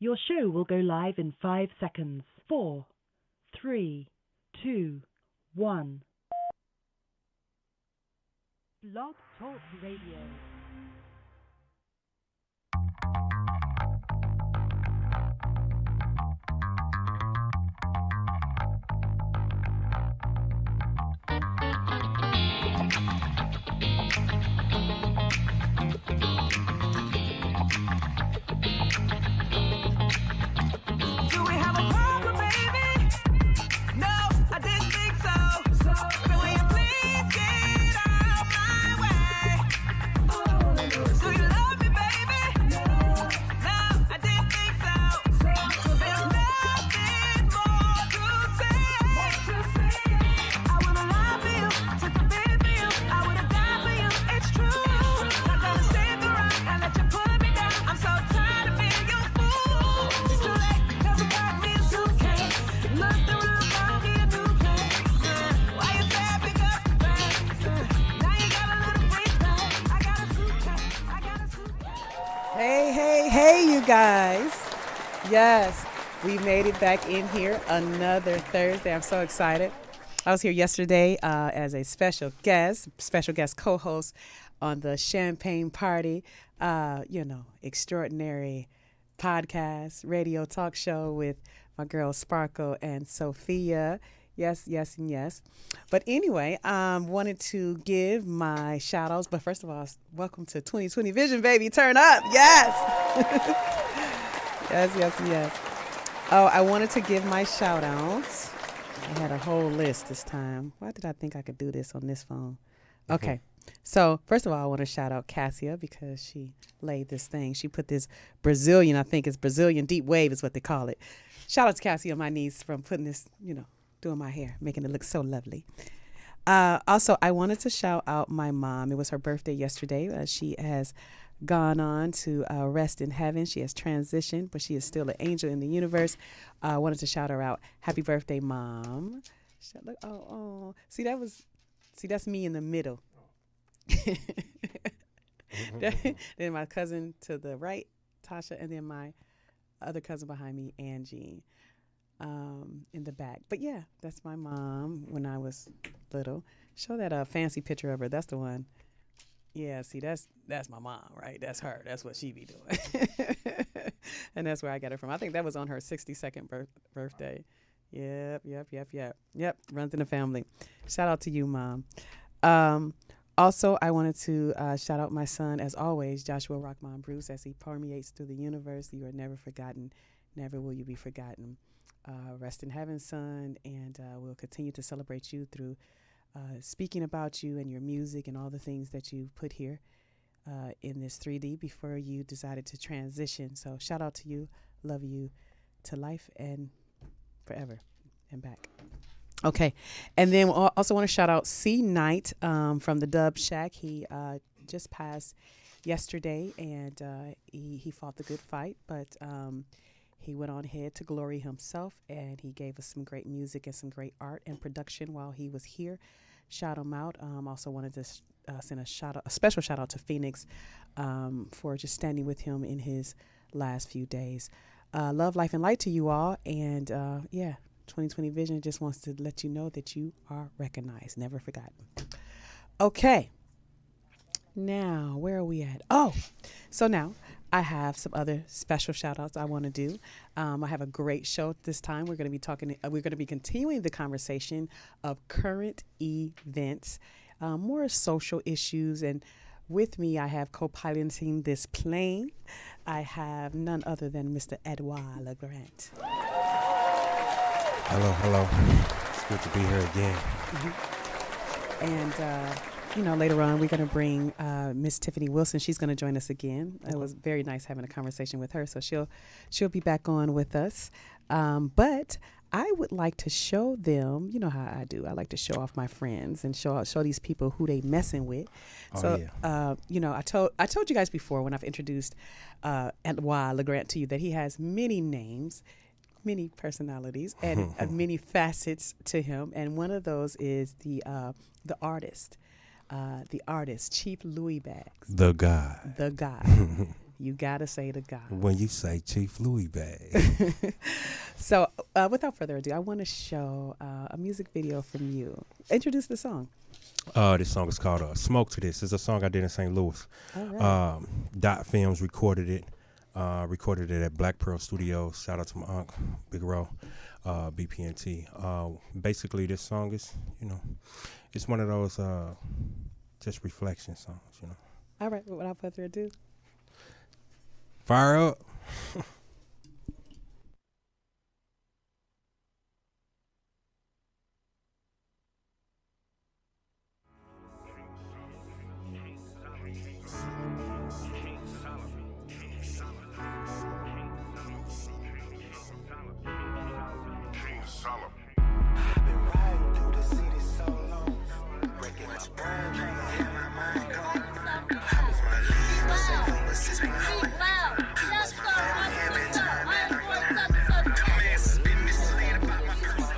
Your show will go live in 5 seconds. 4, 3, 2, 1. Blog Talk Radio. Do we have a problem, baby? No, I didn't think so. So will you please get out my way? Do you love me, baby? No, I didn't think so. So there's nothing more to say. I wanna lie for you, took a bit for you. I would have died for you, it's true. Not gonna stay around and let you put me down. I'm so tired of being your fool. It's too late, 'cause I got me a suitcase. Looked around, found me a new place. Why you say I pick up the pace? Now you got a little free space. I got a suitcase, I got a suitcase. Hey, you guys. Yes, we made it back in here another Thursday. I'm so excited. I was here yesterday as a special guest co-host on the Champagne Party, extraordinary podcast, radio talk show with my girls Sparkle and Sophia. Yes, yes, and yes. But anyway, wanted to give my shout outs. But first of all, welcome to 2020 Vision, baby. Turn up. Yes. Yes, yes, yes. Oh, I wanted to give my shout outs. I had a whole list this time. Why did I think I could do this on this phone? Okay. So first of all, I want to shout out Cassia because she laid this thing. She put this Brazilian, I think it's Brazilian deep wave is what they call it. Shout out to Cassia, my niece, from putting this, doing my hair, making it look so lovely. Also, I wanted to shout out my mom. It was her birthday yesterday. She has gone on to rest in heaven. She has transitioned, but she is still an angel in the universe. I wanted to shout her out. Happy birthday, Mom. See, that's me in the middle. Then my cousin to the right, Tasha, and then my other cousin behind me, Angie, in the back. But yeah, that's my mom when I was little. Show that fancy picture of her. That's the one. Yeah, see, that's my mom, right? That's her. That's what she be doing. And that's where I got it from. I think that was on her 62nd birthday. Yep. Runs in the family. Shout out to you, Mom. Also, I wanted to shout out my son, as always, Joshua Rockmon Bruce, as he permeates through the universe. You are never forgotten. Never will you be forgotten. Rest in heaven, son, and we'll continue to celebrate you through speaking about you and your music and all the things that you put here in this 3D before you decided to transition. So shout out to you. Love you to life and forever and back. Okay. And then we'll also want to shout out C. Knight from the Dub Shack. He just passed yesterday, and he fought the good fight, but he went on ahead to glory himself, and he gave us some great music and some great art and production while he was here. Shout him out. Also wanted to send a special shout out to Phoenix for just standing with him in his last few days. Love, life, and light to you all. And 2020 Vision just wants to let you know that you are recognized, never forgotten. Okay. Now, where are we at? Oh, so now I have some other special shout outs I want to do. I have a great show this time. We're going to be continuing the conversation of current events, more social issues. And with me, I have co-piloting this plane. I have none other than Mr. Edouard LeGrand. Hello. It's good to be here again. Mm-hmm. And, later on, we're going to bring Miss Tiffany Wilson. She's going to join us again. It was very nice having a conversation with her, so she'll be back on with us. But I would like to show them, you know how I do. I like to show off my friends and show these people who they messing with. I told you guys before when I've introduced Edouard LeGrand to you that he has many names, many personalities, and many facets to him. And one of those is the artist, Chief Louis Bags. The guy. You gotta say to God. When you say Chief Louis Bag. So, without further ado, I want to show a music video from you. Introduce the song. This song is called Smoke to This. It's a song I did in St. Louis. All right. Dot Films recorded it. Recorded it at Black Pearl Studios. Shout out to my uncle, Big Ro, BPNT. Basically, this song is, it's one of those just reflection songs, All right. Without further ado. Fire up. I've been riding through the city so long, breaking my brain, trying to have my mind gone. I miss my leaves, but St. Louis is my home. I miss my family every time that I'm gone. The mass has been misled about my person.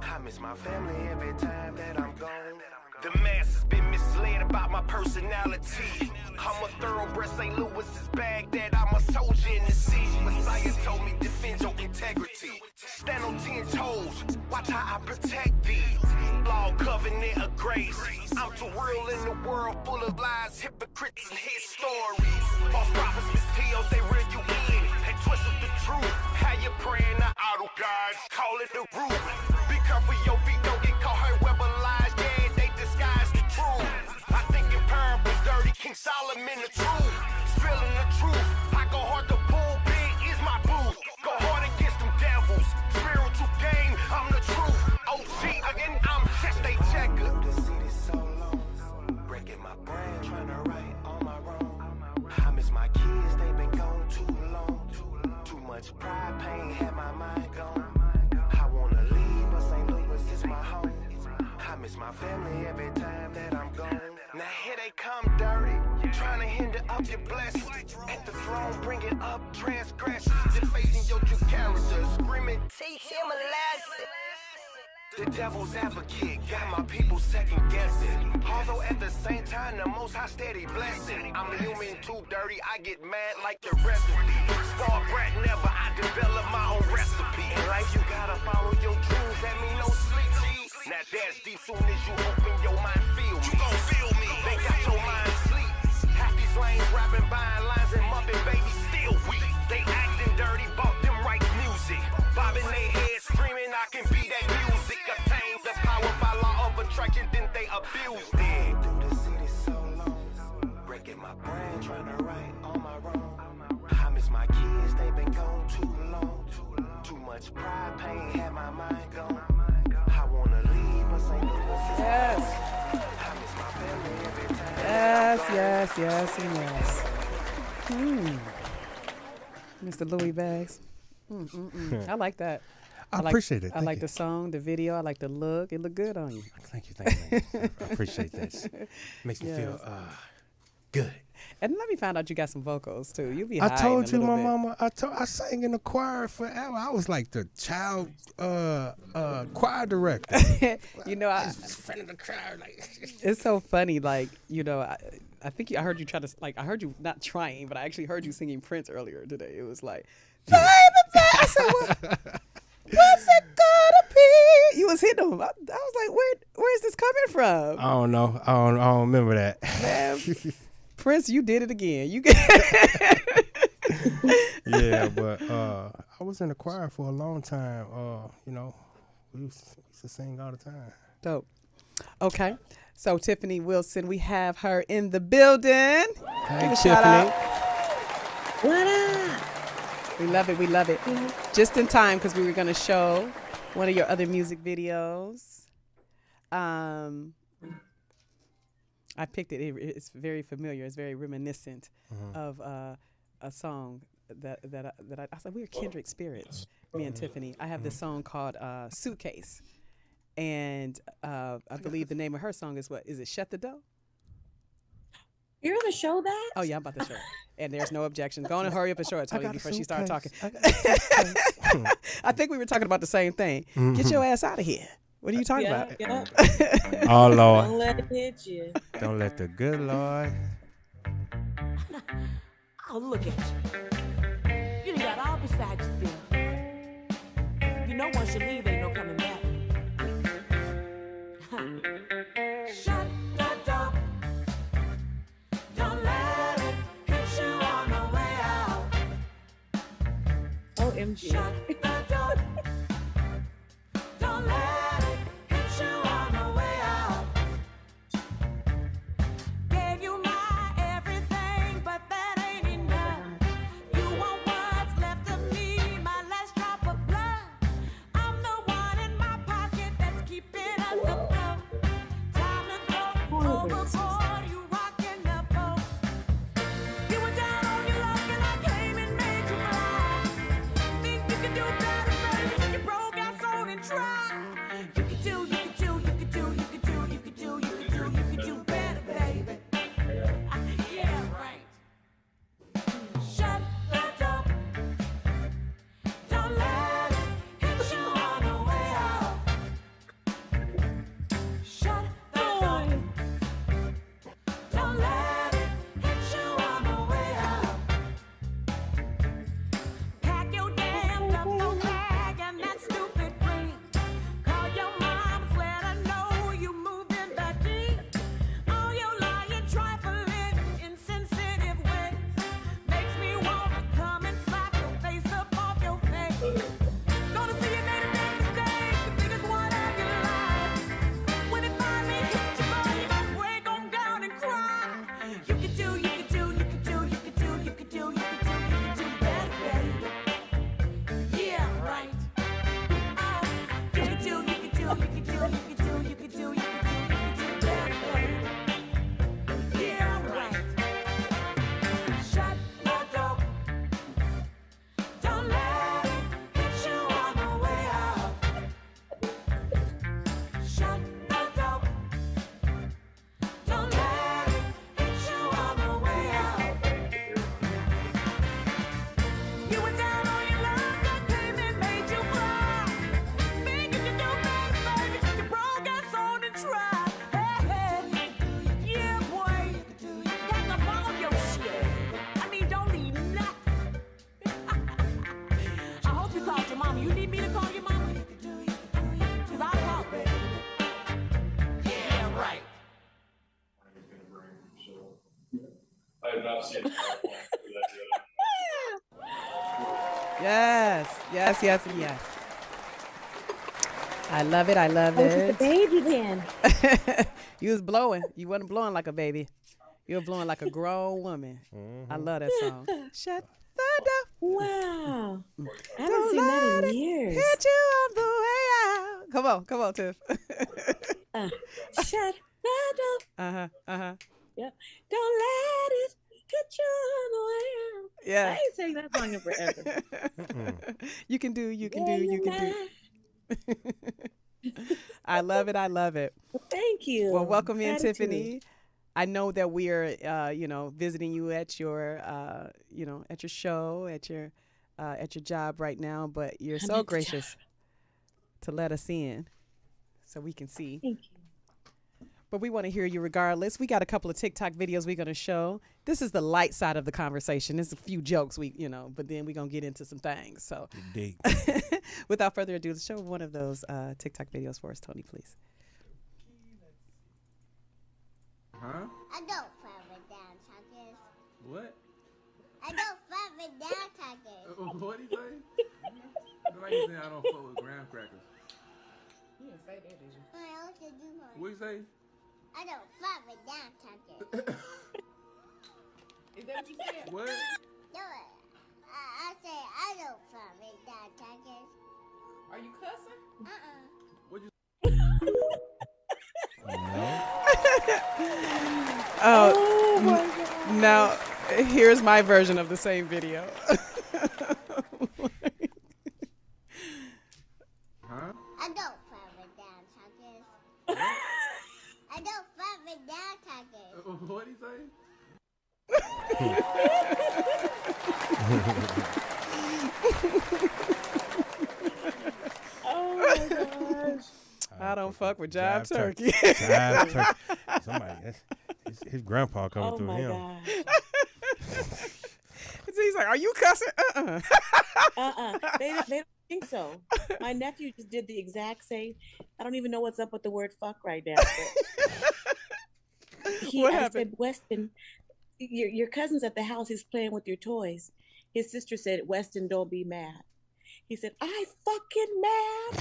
I miss my family every time that I'm gone. The mass has been misled about my personality. I'm a thoroughbred St. Louis is bagged that I'm a soldier in the sea. Messiah told me defend your integrity. Stand on 10 toes, watch how I protect thee. Law, covenant of grace. I'm too real in the world full of lies, hypocrites and his stories. False prophets, misdeals, they reel you in. They twisted the truth. How you praying the auto guys, call it the root. Be careful your feet don't get caught hurt, weapon lies. Yeah, they disguise the truth. I think in parables dirty, King Solomon the truth. Spilling the truth. I go hard to pull, big is my booth. Go hard against them devils. Spiritual game, I'm the truth. OG again, I'm just a checker. The city so long, breaking my brain, trying to right on my wrong. I miss my kids, they been gone too long. Too much pride, pain, had my mind gone. I wanna leave, but St. Louis is my home. I miss my family every time that I'm gone. Now here they come dirty, trying to hinder up your blessings. At the throne, bringing up transgressions. Defacing your true character, screaming, teach him a lesson. The devil's advocate got my people second guessing. Although at the same time, the most high steady blessing. I'm human too dirty, I get mad like the recipe. Star brat never, I develop my own recipe. In life, you gotta follow your dreams, that mean no sleep, G. Now that's deep, soon as you open your mind, feel me. You gon' feel me. They got your mind asleep. Half these lanes rapping, buying lines and muppet, baby, still weak. They acting dirty, bump them right music. Bobbing their head, screaming, I can be that music. Obtain the power by law of attraction, then they abused it. Through the city so long, breaking my brain, trying to right on my wrong. I miss my kids, they been gone too long. Too much pride, pain, had my mind gone. I wanna leave, but St. Louis is Yes. I miss my family every time. Yes, and yes. Mr. Louis Bags. I like that. I appreciate it. I like the song, the video. I like the look. It looked good on you. Thank you. I appreciate that. Makes me feel good. And let me find out you got some vocals too. You be. I hiding told a you, little my bit. mama. I sang in the choir forever. I was like the child choir director. You know, I was in front of the crowd, like. it's so funny. Like, you know, I think I heard you try to I heard you not trying, but I actually heard you singing Prince earlier today. It was like, baby, I said, what's it gonna be? You was hitting them. I was like, where's this coming from? I don't know. I don't remember that. Man, Prince, you did it again. Yeah, but I was in the choir for a long time. We used to sing all the time. Dope. Okay. So Tiffany Wilson, we have her in the building. Hey, Give a Tiffany. shout out. What up? We love it. We love it. Just in time because we were going to show one of your other music videos. I picked it. It's very familiar. It's very reminiscent of a song that I said we were kindred spirits. Me and Tiffany. I have this song called "Suitcase," and I believe the name of her song is what? Is it "Shut the Door"? You're gonna show that? Oh yeah, I'm about to show it. And there's no objections. Go on and hurry up and show it, Tony, before she started talking. I think we were talking about the same thing. Get your ass out of here. What are you talking about? Yeah. Oh, Lord. Don't let it hit you. Don't let the good Lord. Oh, look at you. You done got all beside yourself. You know once you leave, ain't no coming back. Shut the door. Don't let it hit you on the way out. OMG. Shut the door. Don't let it hit you on the way out. Gave you my everything, but that ain't enough. You want what's left of me, my last drop of blood. I'm the one in my pocket that's keeping us afloat. Time to go overboard, you rockin' the boat. You were down on your luck and I came and made you fly. Think you can do better, baby? You broke out soul and try. You can do, you can do, you can do, you can do, you can do, you can do, you can do better, baby. Yeah, right. Shut the door. Don't let it hit you on the way out. Shut the door. Don't let it hit you on the way out. Pack your damn duffel bag and that stupid ring. Call your moms, let her know you moving back in. All your lying, trifling, insensitive ways makes me want to come and slap your face up off your face. Gonna see you made a big mistake, the biggest one of your life. When it finally hits your body, you gon' break on down and cry. You can do, you can do, you can do, you can do, you can do, you can do better, baby. Yeah, right. You can do, you can do, you can do, you can do, you can do, you can do better, baby. Yeah, right. Shut the door. Don't let it hit you on the way out. Shut the door. Don't let it hit you on the way out. You were down on your luck, I came and made you cry. Think you can do better, baby? You broke out soul and try. Hey, hey, yeah, boy. Got to follow your shit. I mean, don't need nothing. I hope you called your mama. You need me to call your mama? Cause I'll call, baby. Yeah, right. I have not seen it. Yes, yes, yes, yes. I love it. I love Oh, she's the it. baby then. You was blowing. You wasn't blowing like a baby. You were blowing like a grown woman. I love that song. Shut the door. Wow. I haven't Don't seen that let in it years. hit you on the way out. Come on, Tiff. Shut the door. Uh-huh. Yep. Don't let it hit you on the way out. I Yeah. ain't sang that song in forever. You can do, you can do, Yeah, you can do. I love it. I love it. Well, thank you. Well, welcome in, Gratitude. Tiffany. I know that we are, visiting you at your, at your show, at your job right now. But you're I'm so at the gracious to let us in, so we can see. Thank you. But we want to hear you regardless. We got a couple of TikTok videos we're going to show. This is the light side of the conversation. There's a few jokes but then we're going to get into some things. So Dig. without further ado, show one of those TikTok videos for us, Tony, please. Huh? I don't follow down talkers. What? I don't follow down talkers. What did he say? Like he said, I don't fuck with graham crackers. You didn't say that, did you? What to do? What you say? I don't follow down talkers. Is that what you said? What? No, I say I don't follow down talkers. Are you cussing? What you Oh my God. Now, here's my version of the same video. Huh? I don't follow down talkers. I don't follow down talkers. What did he say? Oh my gosh. I don't fuck with jive turkey. Jive turkey. Somebody, his grandpa coming Oh through my him. gosh. He's like, "Are you cussing?" They don't think so. My nephew just did the exact same. I don't even know what's up with the word fuck right now. What I happened? said, Weston, your cousin's at the house. He's playing with your toys. His sister said, Weston, don't be mad. He said, I fucking mad.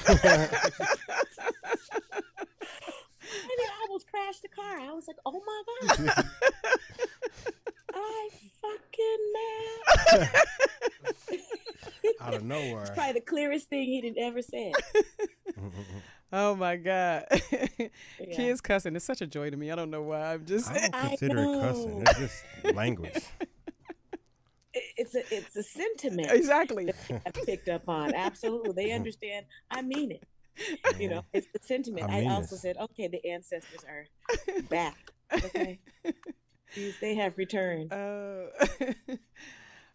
I mean, I almost crashed the car. I was like, oh my God. I fucking mad. Out of nowhere. It's probably the clearest thing he did ever said. Oh my God. Yeah. Kids cussing is such a joy to me. I don't know why. I'm just I don't I consider it cussing. know. It's just language. It's a sentiment exactly. I picked up on. Absolutely. They understand. I mean it. You know, it's the sentiment. I I mean also this. said, okay, the ancestors are back. Okay. They have returned. Is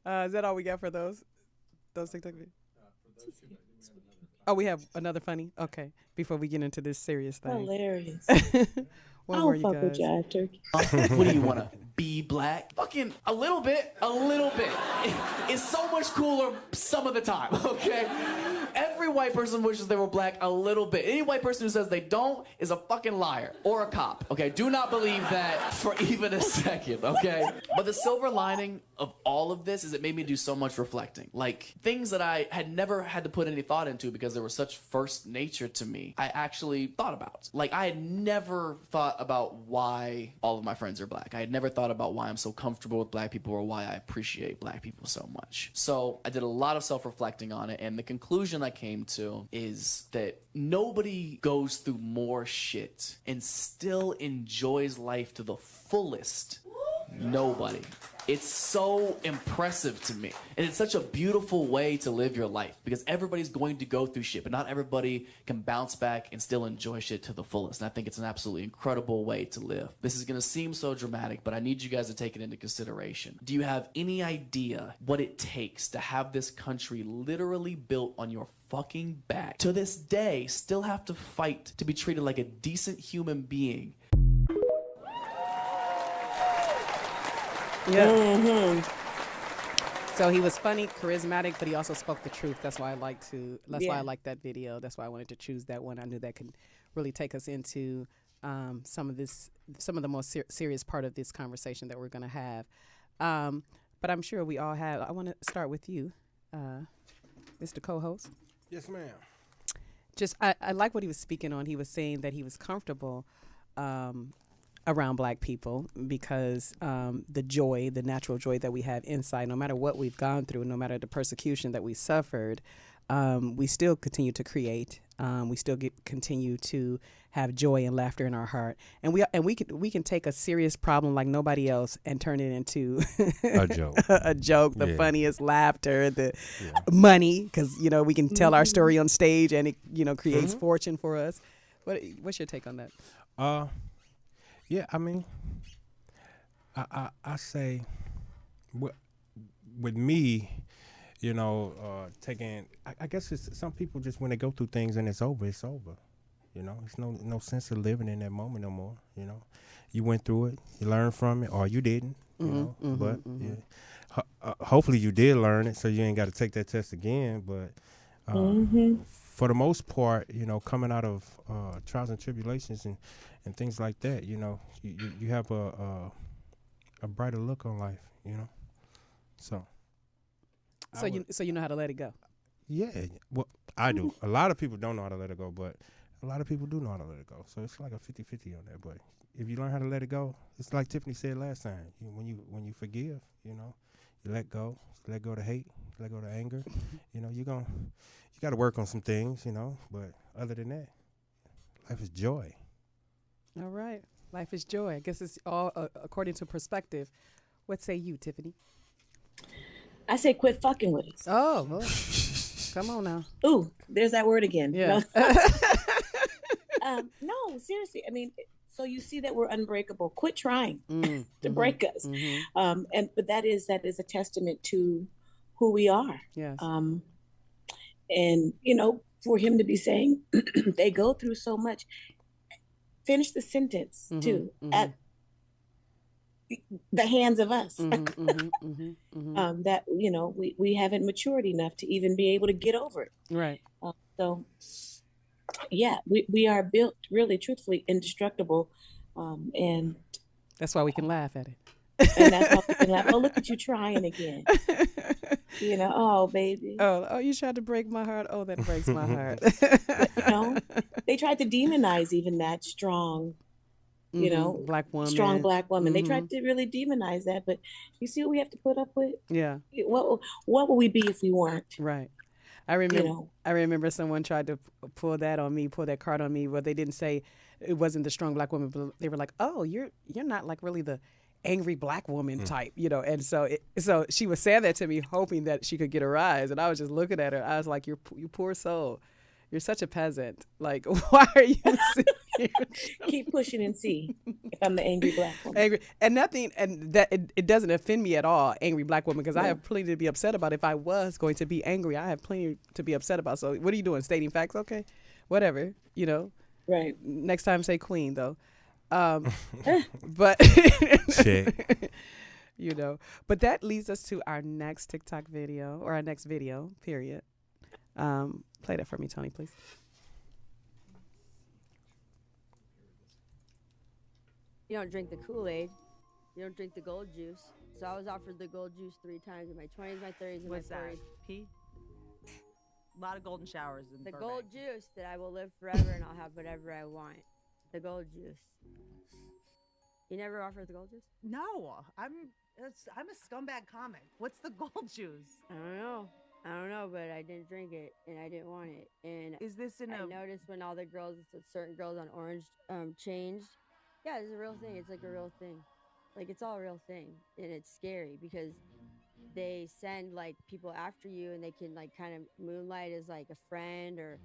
that all we got for those TikTok videos? Oh, we have another funny. Okay, before we get into this serious thing. Hilarious. One I'll more, you fuck with guys. Jive Turkey. What do you want to be black? Fucking a little bit. It's so much cooler some of the time, okay? Every white person wishes they were black a little bit. Any white person who says they don't is a fucking liar or a cop, okay? Do not believe that for even a second, okay? But the silver lining of all of this is it made me do so much reflecting. Like, things that I had never had to put any thought into because they were such first nature to me, I actually thought about. Like, I had never thought about why all of my friends are black. I had never thought about why I'm so comfortable with black people or why I appreciate black people so much. So I did a lot of self-reflecting on it, and the conclusion I came to is that nobody goes through more shit and still enjoys life to the fullest. Nobody. It's so impressive to me. And it's such a beautiful way to live your life because everybody's going to go through shit, but not everybody can bounce back and still enjoy shit to the fullest. And I think it's an absolutely incredible way to live. This is going to seem so dramatic, but I need you guys to take it into consideration. Do you have any idea what it takes to have this country literally built on your fucking back? To this day, still have to fight to be treated like a decent human being. Yeah. Mm-hmm. So he was funny, charismatic, but he also spoke the truth. That's why I why Yeah. I liked that video. That's why I wanted to choose that one. I knew that could really take us into some of the most serious part of this conversation that we're going to have. But I'm sure we all have. I want to start with you, Mr. Co-host. Yes, ma'am. Just I like what he was speaking on. He was saying that he was comfortable around black people because the natural joy that we have inside, no matter what we've gone through, no matter the persecution that we suffered, we still continue to create. We still continue to have joy and laughter in our heart, and we can take a serious problem like nobody else and turn it into A joke. a joke, the Yeah. funniest laughter, the money, because we can tell our story on stage and it creates fortune for us. What's your take on that? Yeah, I mean, I say, with me, taking, I guess it's some people just when they go through things and it's over, it's over. It's no sense of living in that moment no more. You went through it, you learned from it, or you didn't. But yeah, hopefully you did learn it, so you ain't got to take that test again. But for the most part, coming out of trials and tribulations and things like that, you have a brighter look on life, So you know how to let it go. Yeah, well, I do. A lot of people don't know how to let it go, but a lot of people do know how to let it go. So it's like a 50-50 on that. But if you learn how to let it go, it's like Tiffany said last time. When you forgive, you let go. You let go of the hate. You let go of the anger. You got to work on some things, But other than that, life is joy. All right. Life is joy. I guess it's all according to perspective. What say you, Tiffany? I say quit fucking with us. Oh, well, come on now. Ooh, there's that word again. Yeah. No, seriously. I mean, so you see that we're unbreakable. Quit trying to break us. But that is a testament to who we are. Yes. And for him to be saying they go through so much. Finish the sentence too. the hands of us. That we haven't matured enough to even be able to get over it. Right. So yeah, we are built really, truthfully, indestructible, and that's why we can laugh at it. And that's why we can laugh. Oh, look at you trying again. Oh, baby. Oh, you tried to break my heart. Oh, that breaks my heart. But, they tried to demonize even that strong, black woman. Strong black woman. They tried to really demonize that, but you see what we have to put up with? Yeah. What would we be if we weren't? Right. I remember someone tried to pull that card on me, but they didn't say it wasn't the strong black woman, but they were like, "Oh, you're not like really the angry black woman type," and so she was saying that to me, hoping that she could get a rise, and I was just looking at her. I was like, "You poor soul, you're such a peasant. Like, why are you keep pushing and see if I'm the angry black woman?" Angry and nothing, and that it doesn't offend me at all, angry black woman, because I have plenty to be upset about. If I was going to be angry, I have plenty to be upset about. So what are you doing? Stating facts? Okay, whatever. Right. Next time, say queen though. But Check. But that leads us to our next TikTok video, or our next video, period. Play that for me, Tony, please. You don't drink the Kool-Aid. You don't drink the gold juice. So I was offered the gold juice 3 times in my 20s, my 30s, and What's my 40s. Pee? A lot of golden showers in The Burbank. gold juice that I will live forever and I'll have whatever I want. The gold juice. You never offered the gold juice? No, I'm a scumbag comic. What's the gold juice? I don't know, but I didn't drink it and I didn't want it. And is this I noticed when all the girls, certain girls on Orange, changed. Yeah, it's a real thing. It's like a real thing. Like, it's all a real thing, and it's scary because they send like people after you, and they can like kind of moonlight as like a friend, or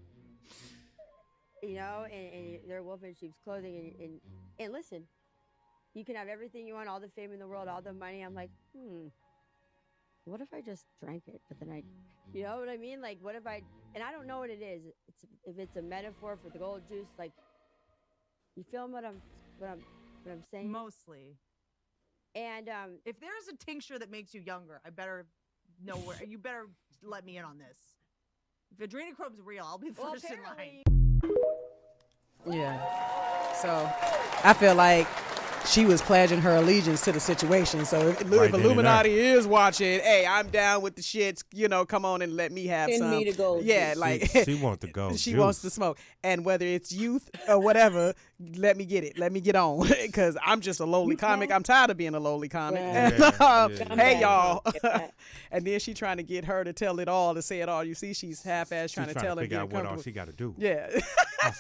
and they're wolf in sheep's clothing. And listen, you can have everything you want, all the fame in the world, all the money. I'm like, what if I just drank it? But then you know what I mean? Like, what if I don't know what it is. If it's a metaphor for the gold juice, like, you feel what I'm saying? Mostly. And if there's a tincture that makes you younger, I better know where. You better let me in on this. If adrenochrome's real, I'll be first in line. Yeah. So I feel like she was pledging her allegiance to the situation. So if Illuminati is watching, hey, I'm down with the shits. Come on and let me have Send some. me to go. Yeah, like she wants to go. She wants to smoke, and whether it's youth or whatever, let me get it. Let me get on, because I'm just a lowly comic. I'm tired of being a lowly comic. Yeah. Hey y'all, and then she trying to get her to tell it all, to say it all. You see, she's half-assed trying to tell her. Figure out what all she got to do. Yeah.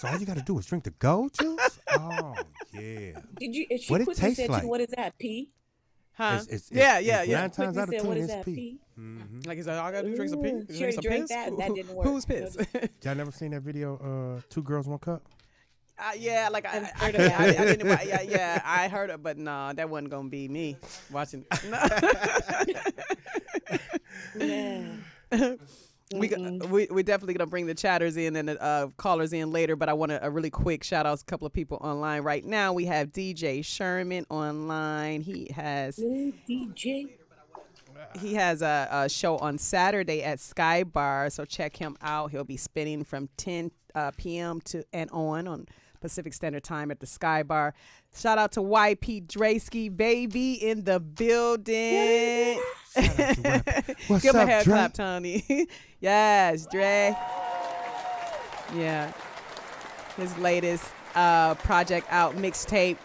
So all you got to do is drink the gold juice. Oh yeah. Did you? If she what it quickly tastes said like? To you, what is that? Pee? Huh? It's 9 times out of 10, what is it's that? pee. Like, is that all I got to drink some pee? She already drank that. That didn't work. Who's piss? Y'all never seen that video? 2 Girls, 1 Cup. Yeah, like I didn't. Yeah, I heard it, but no, that wasn't gonna be me watching. Yeah. We definitely gonna bring the chatters in and the callers in later, but I want a really quick shout out to a couple of people online right now. We have DJ Sherman online. He has a show on Saturday at Sky Bar, so check him out. He'll be spinning from 10 p.m. and on Pacific Standard Time at the Sky Bar. Shout out to YP Draysky, baby, in the building. What's Give him up, a hand Dre? clap, Tony. Yes, Dre. Yeah. His latest project out, mixtape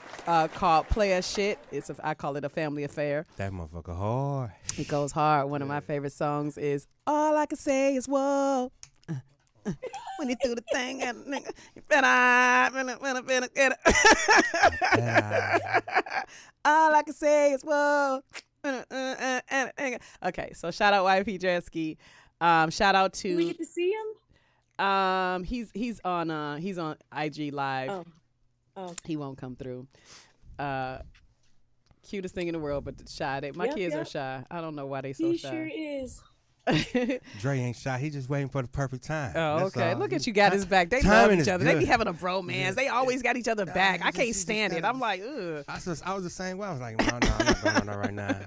called Player Shit. I call it a family affair. That motherfucker hard. It goes hard. One of my favorite songs is All I Can Say Is Whoa. When you do the thing, and nigga, you better get it. All I can say is whoa. Okay, so shout out YP Jesky. Shout out to. Do we get to see him? He's on IG Live. Oh. He won't come through. Cutest thing in the world, but shy. My kids are shy. I don't know why they so he shy. Sure is. Dre ain't shy. He just waiting for the perfect time. Oh, That's okay. all. Look at you, got his back. They love Timing each is other. They be good. having a bromance. Yeah. They always got each other back. I can't just stand it. gotta- I'm like, ugh. I was the same way. I was like, no, I'm not going on that right now.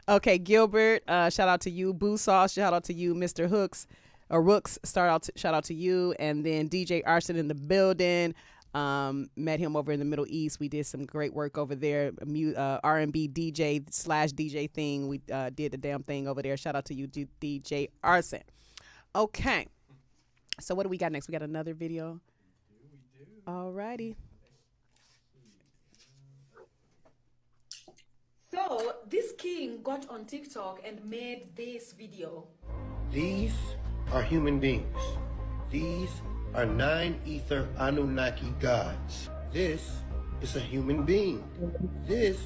Okay, Gilbert, shout out to you. Boo Sauce, shout out to you. Mr. Hooks or Rooks, shout out to you. And then DJ Arson in the building. Met him over in the Middle East. We did some great work over there. R&B DJ/DJ thing. We did the damn thing over there. Shout out to you, DJ Arson. Okay. So what do we got next? We got another video. All righty. So this king got on TikTok and made this video. These are human beings. These are 9 ether Anunnaki gods. This is a human being. This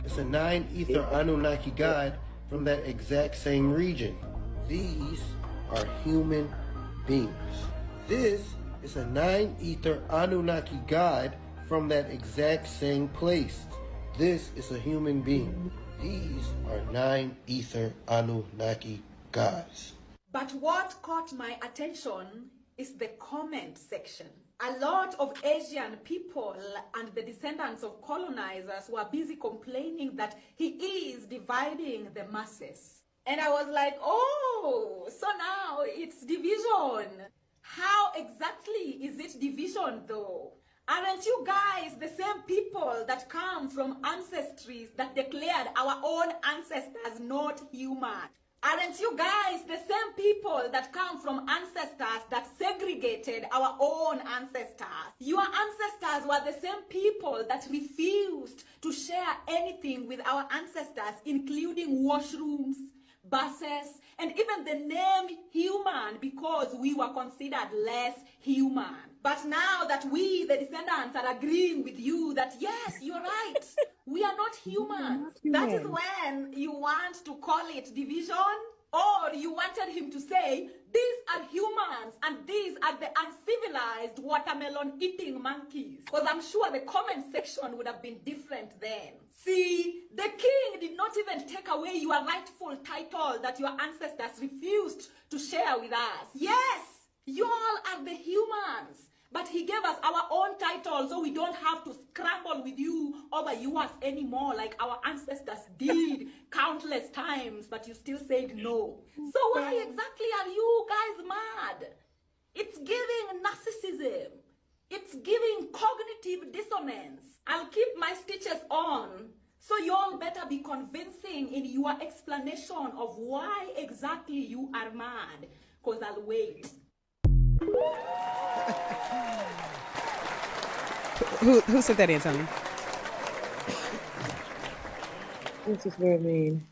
is a 9 ether Anunnaki god from that exact same region. These are human beings. This is a 9 ether Anunnaki god from that exact same place. This is a human being. These are 9 ether Anunnaki gods. But what caught my attention is the comment section. A lot of Asian people and the descendants of colonizers were busy complaining that he is dividing the masses. And I was like, oh, so now it's division. How exactly is it division though? Aren't you guys the same people that come from ancestries that declared our own ancestors not human? Aren't you guys the same people that come from ancestors that segregated our own ancestors? Your ancestors were the same people that refused to share anything with our ancestors, including washrooms, buses, and even the name human, because we were considered less human. But now that we, the descendants, are agreeing with you that yes, you're right, we are not human. That is when you want to call it division, or you wanted him to say, these are humans and these are the uncivilized watermelon eating monkeys. Because I'm sure the comment section would have been different then. See, the king did not even take away your rightful title that your ancestors refused to share with us. Yes, you all are the humans. But he gave us our own title so we don't have to scramble with you over yours anymore like our ancestors did countless times, but you still said no. So why exactly are you guys mad? It's giving narcissism. It's giving cognitive dissonance. I'll keep my stitches on, so y'all better be convincing in your explanation of why exactly you are mad, because I'll wait. Who said that, Antonio? This is very mean.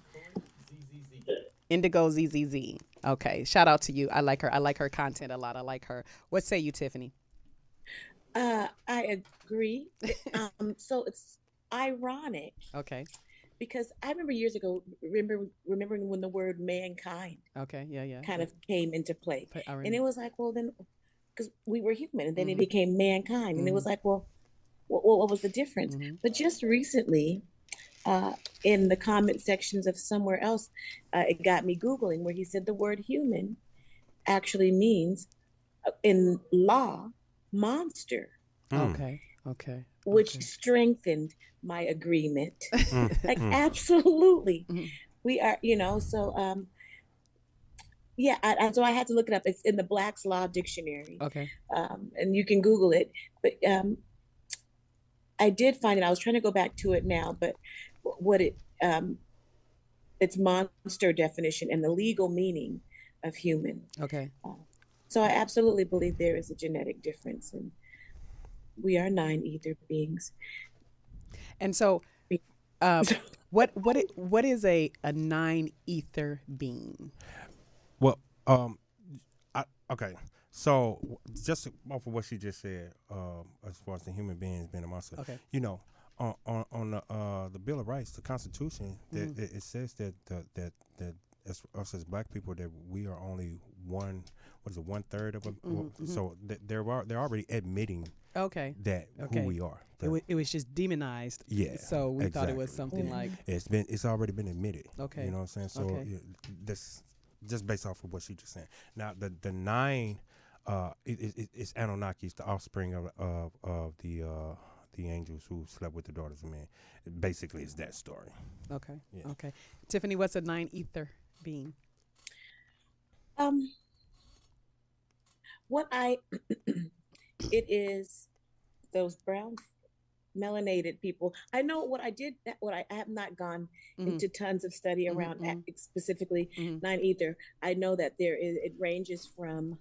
Indigo ZZZ. Okay, shout out to you. I like her. I like her content a lot. I like her. What say you, Tiffany? I agree. So it's ironic. Okay. Because I remember years ago, remembering when the word mankind Okay, yeah. kind of came into play. I And it was like, well, then, because we were human, and then it Mhm. became mankind. And it was like, well, what was the difference? But just recently, in the comment sections of somewhere else, it got me Googling where he said the word human actually means, in law, monster. Okay. Which strengthened my agreement. Like, absolutely. We are, so, so I had to look it up. It's in the Black's Law Dictionary. Okay. And you can Google it. But I did find it. I was trying to go back to it now, but what its monster definition and the legal meaning of human. Okay. So I absolutely believe there is a genetic difference, and we are 9 ether beings. And so, what is a 9 ether being? Well, okay. So just off of what she just said, as far as the human beings being a monster, Okay. On the Bill of Rights, the Constitution, it says that us as Black people, that we are only one. What is it? 1/3 of them. So they're already admitting. Okay. That okay. who we are. It was just demonized. Yeah. So we thought it was something like. It's already been admitted. Okay. You know what I'm saying? So that's just based off of what she just said. Now the 9, it's Anunnaki. It's the offspring of the angels who slept with the daughters of men. Basically, it's that story. Okay. Yeah. Okay. Tiffany, what's a 9 ether being? What it is those brown melanated people. I know what I did, what I have not gone into tons of study around specifically 9 ether. I know that it ranges from,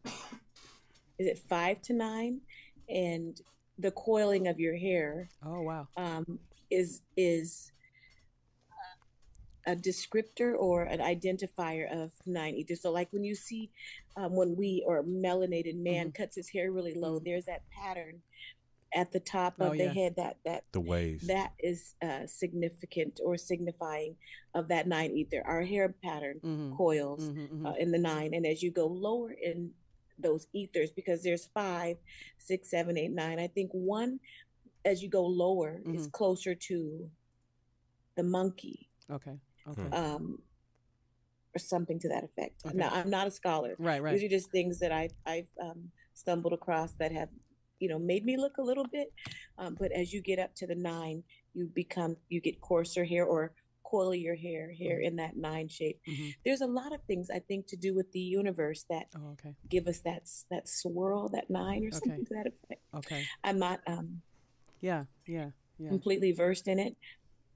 is it 5 to 9? And the coiling of your hair. Oh, wow. Is a descriptor or an identifier of 9 ether. So like when you see when a melanated man cuts his hair really low, there's that pattern at the top of the head that the waves that is significant or signifying of that 9 ether. Our hair pattern coils in the 9, and as you go lower in those ethers, because there's 5, 6, 7, 8, 9. I think 1, as you go lower, is closer to the monkey. Okay. Or something to that effect. Okay. Now, I'm not a scholar. Right. These are just things that I've stumbled across that have, made me look a little bit. But as you get up to the 9, you get coarser hair or coilier hair in that 9 shape. There's a lot of things I think to do with the universe that give us that swirl, that 9 or something to that effect. Okay. I'm not completely versed in it,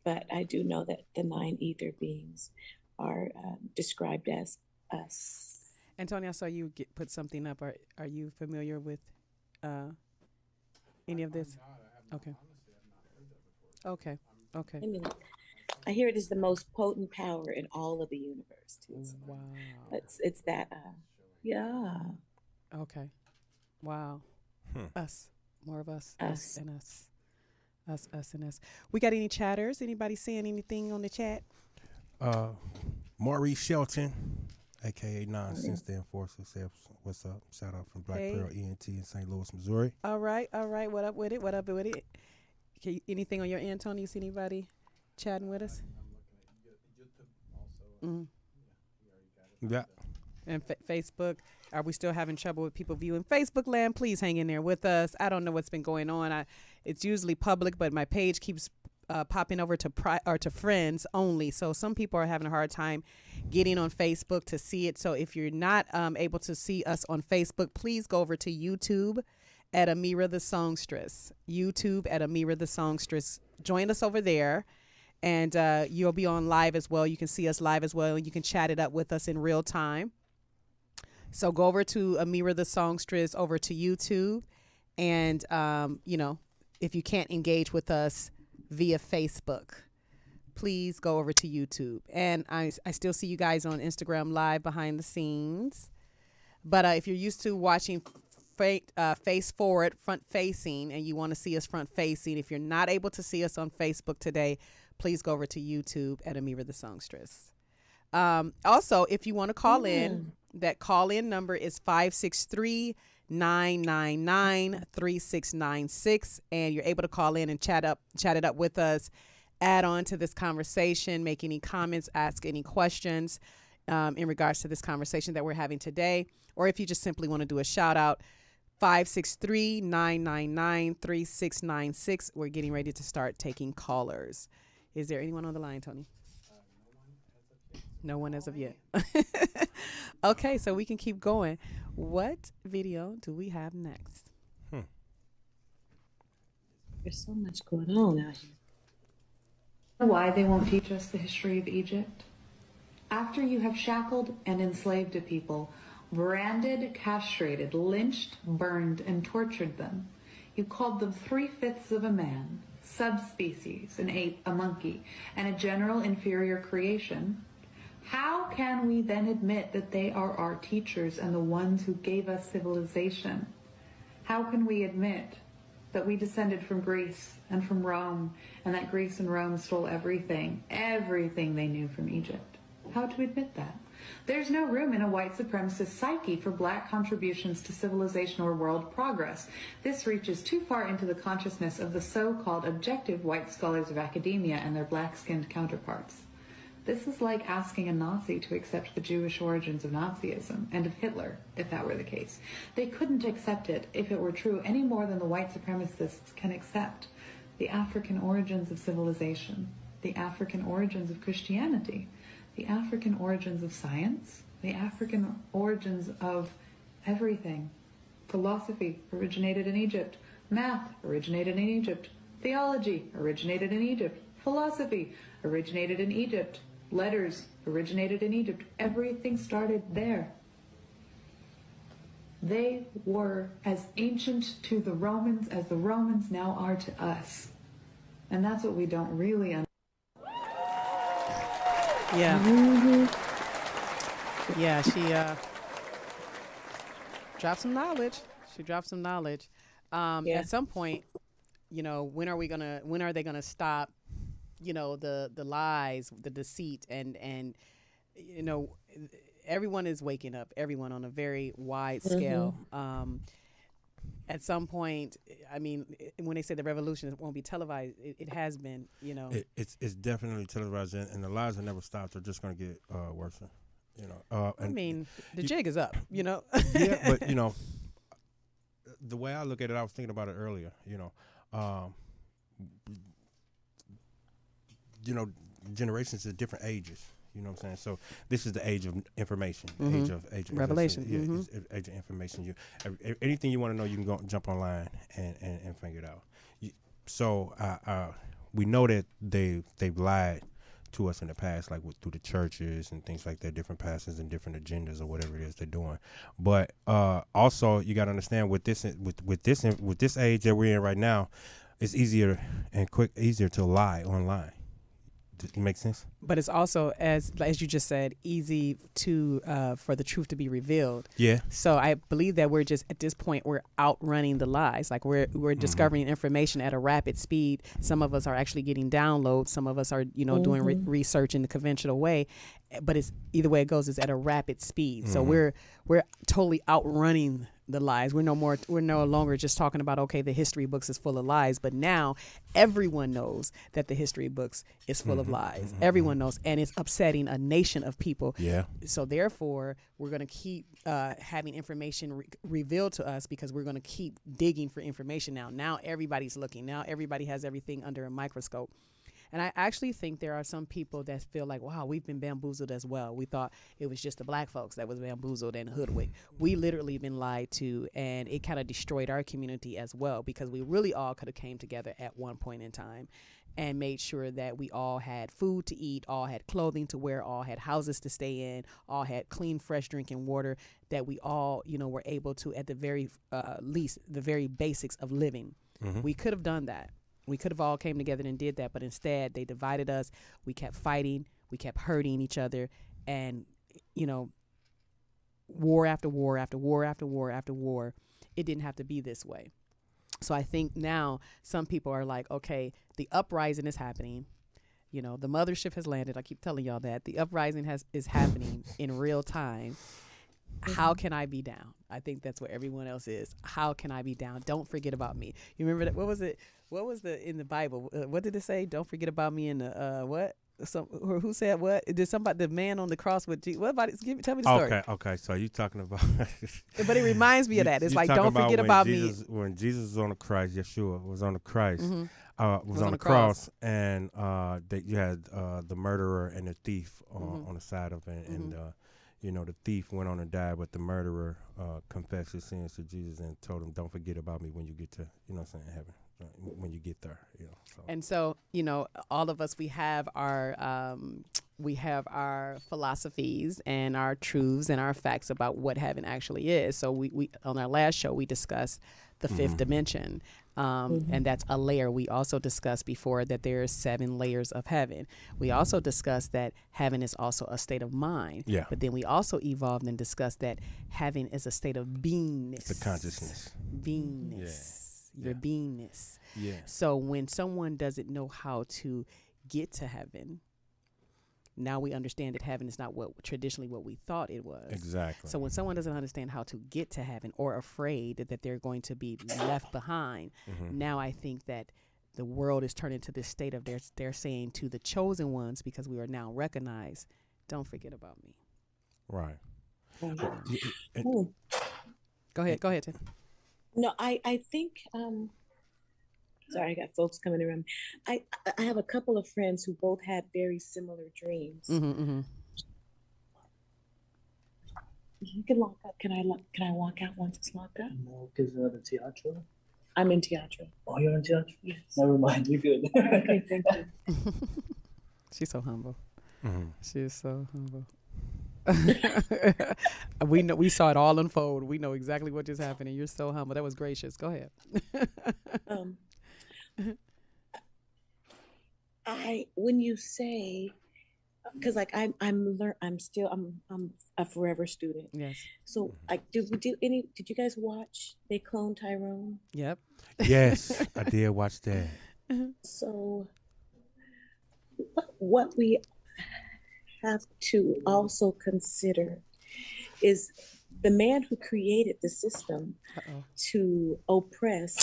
but I do know that the 9 ether beings are described as us. Antonio, I saw you put something up. Are you familiar with any of this? Okay. Okay. Okay. I hear it is the most potent power in all of the universe too. So wow. It's that. Yeah. Okay. Wow. Us. More of us. Us and us. Us and us. We got any chatters? Anybody saying anything on the chat? Maurice Shelton, aka Nonsense the Enforcer, says what's up. Shout out from Black Pearl ENT in St. Louis, Missouri. All right. What up with it? Okay, anything on your end, Tony? You see anybody chatting with us? Yeah. And Facebook. Are we still having trouble with people viewing Facebook land? Please hang in there with us. I don't know what's been going on. It's usually public, but my page keeps popping over to friends only. So some people are having a hard time getting on Facebook to see it. So if you're not able to see us on Facebook, please go over to YouTube at Amira the Songstress. YouTube at Amira the Songstress. Join us over there, and you'll be on live as well. You can see us live as well, and you can chat it up with us in real time. So go over to Amira the Songstress over to YouTube, and if you can't engage with us via Facebook, please go over to YouTube. And I still see you guys on Instagram live behind the scenes. But if you're used to watching face forward, front facing, and you want to see us front facing, if you're not able to see us on Facebook today, please go over to YouTube at Amira the Songstress. Also, if you want to call in, that call-in number is 563-999-3696, and you're able to call in and chat it up with us, add on to this conversation, make any comments, ask any questions in regards to this conversation that we're having today, or if you just simply want to do a shout out, 563-999-3696. We're getting ready to start taking callers. Is there anyone on the line, Tony? No one as of yet. Okay, so we can keep going. What video do we have next? There's so much going on out here. Why they won't teach us the history of Egypt? After you have shackled and enslaved a people, branded, castrated, lynched, burned, and tortured them, you called them 3/5 of a man, subspecies, an ape, a monkey, and a general inferior creation. How can we then admit that they are our teachers and the ones who gave us civilization? How can we admit that we descended from Greece and from Rome, and that Greece and Rome stole everything they knew from Egypt? How to admit that? There's no room in a white supremacist psyche for black contributions to civilization or world progress. This reaches too far into the consciousness of the so-called objective white scholars of academia and their black-skinned counterparts. This is like asking a Nazi to accept the Jewish origins of Nazism and of Hitler, if that were the case. They couldn't accept it if it were true any more than the white supremacists can accept the African origins of civilization, the African origins of Christianity, the African origins of science, the African origins of everything. Philosophy originated in Egypt. Math originated in Egypt. Theology originated in Egypt. Philosophy originated in Egypt. Letters originated in Egypt. Everything started there. They were as ancient to the Romans as the Romans now are to us. And that's what we don't really understand. Yeah. Yeah, she dropped some knowledge. She dropped some knowledge. At some point, you know, when are they gonna stop, you know, the lies, the deceit, and you know, everyone is waking up, everyone on a very wide scale. At some point, I mean, when they say the revolution won't be televised, it has been, you know. It's definitely televised, and the lies will never stop. They're just going to get worse. You know. I mean, the jig is up, you know. Yeah, but, you know, the way I look at it, I was thinking about it earlier, you know, generations at different ages. You know what I'm saying? So this is the age of information, age of revelation. It's age of information. Anything you want to know, you can go jump online and figure it out. So we know that they've lied to us in the past, like through the churches and things like that, different pastors and different agendas or whatever it is they're doing. But also you got to understand with this age that we're in right now, it's easier to lie online. Does it make sense? But it's also, as you just said, easy to for the truth to be revealed. Yeah. So I believe that we're just at this point we're outrunning the lies. Like we're discovering information at a rapid speed. Some of us are actually getting downloads. Some of us are doing research in the conventional way. But it's either way it goes, it's at a rapid speed. So we're totally outrunning the lies. We're no longer just talking about, okay, the history books is full of lies, but now everyone knows that the history books is full of lies. Everyone knows, and it's upsetting a nation of people. Yeah. So therefore, we're going to keep having information revealed to us because we're going to keep digging for information now. Now everybody's looking. Now everybody has everything under a microscope. And I actually think there are some people that feel like, wow, we've been bamboozled as well. We thought it was just the black folks that was bamboozled and hoodwinked. We literally been lied to, and it kind of destroyed our community as well because we really all could have came together at one point in time and made sure that we all had food to eat, all had clothing to wear, all had houses to stay in, all had clean, fresh drinking water, that we all, were able to, at the very least, the very basics of living. We could have done that. We could have all came together and did that, but instead they divided us. We kept fighting. We kept hurting each other. And, war after war after war after war after war, it didn't have to be this way. So I think now some people are like, okay, the uprising is happening. The mothership has landed. I keep telling y'all that. The uprising is happening in real time. How can I be down? I think that's where everyone else is. How can I be down? Don't forget about me. You remember that? What was it? What was in the Bible? What did it say? Don't forget about me in the what? Who said what? Did somebody, the man on the cross with Jesus? What about it? Tell me the story. Okay. So you talking about? But it reminds me of that. It's like, don't forget about me. When Jesus was on the Christ, Yeshua was on the Christ, was on the cross, and you had the murderer and the thief on the side of it, and the thief went on to die, but the murderer confessed his sins to Jesus and told him, "Don't forget about me when you get to, heaven." When you get there, So. And so, all of us, we have our philosophies and our truths and our facts about what heaven actually is. So we on our last show we discussed the fifth dimension, and that's a layer. We also discussed before that there are 7 layers of heaven. We also discussed that heaven is also a state of mind. Yeah. But then we also evolved and discussed that heaven is a state of beingness. It's a consciousness. Beingness. Yeah. Your beingness. Yeah. So when someone doesn't know how to get to heaven, Now we understand that heaven is not what traditionally what we thought it was. Exactly. So when someone doesn't understand how to get to heaven or afraid that they're going to be left behind, now I think that the world is turning to this state of they're saying to the chosen ones, because we are now recognized, don't forget about me. Right. Go ahead, Tiff. No, I think sorry, I got folks coming around. I have a couple of friends who both had very similar dreams. You can lock up. Can I walk out once it's locked up? No, because the teatro. I'm in teatro. Oh, you're in teatro? Yes. Never mind, you're good. Okay, thank you. She's so humble. She is so humble. We saw it all unfold. We know exactly what just happened, and you're so humble. That was gracious. Go ahead. When you say, because like I'm a forever student. Yes. So did you guys watch They Clone Tyrone? Yep. Yes, I did watch that. So what we have to also consider is the man who created the system to oppress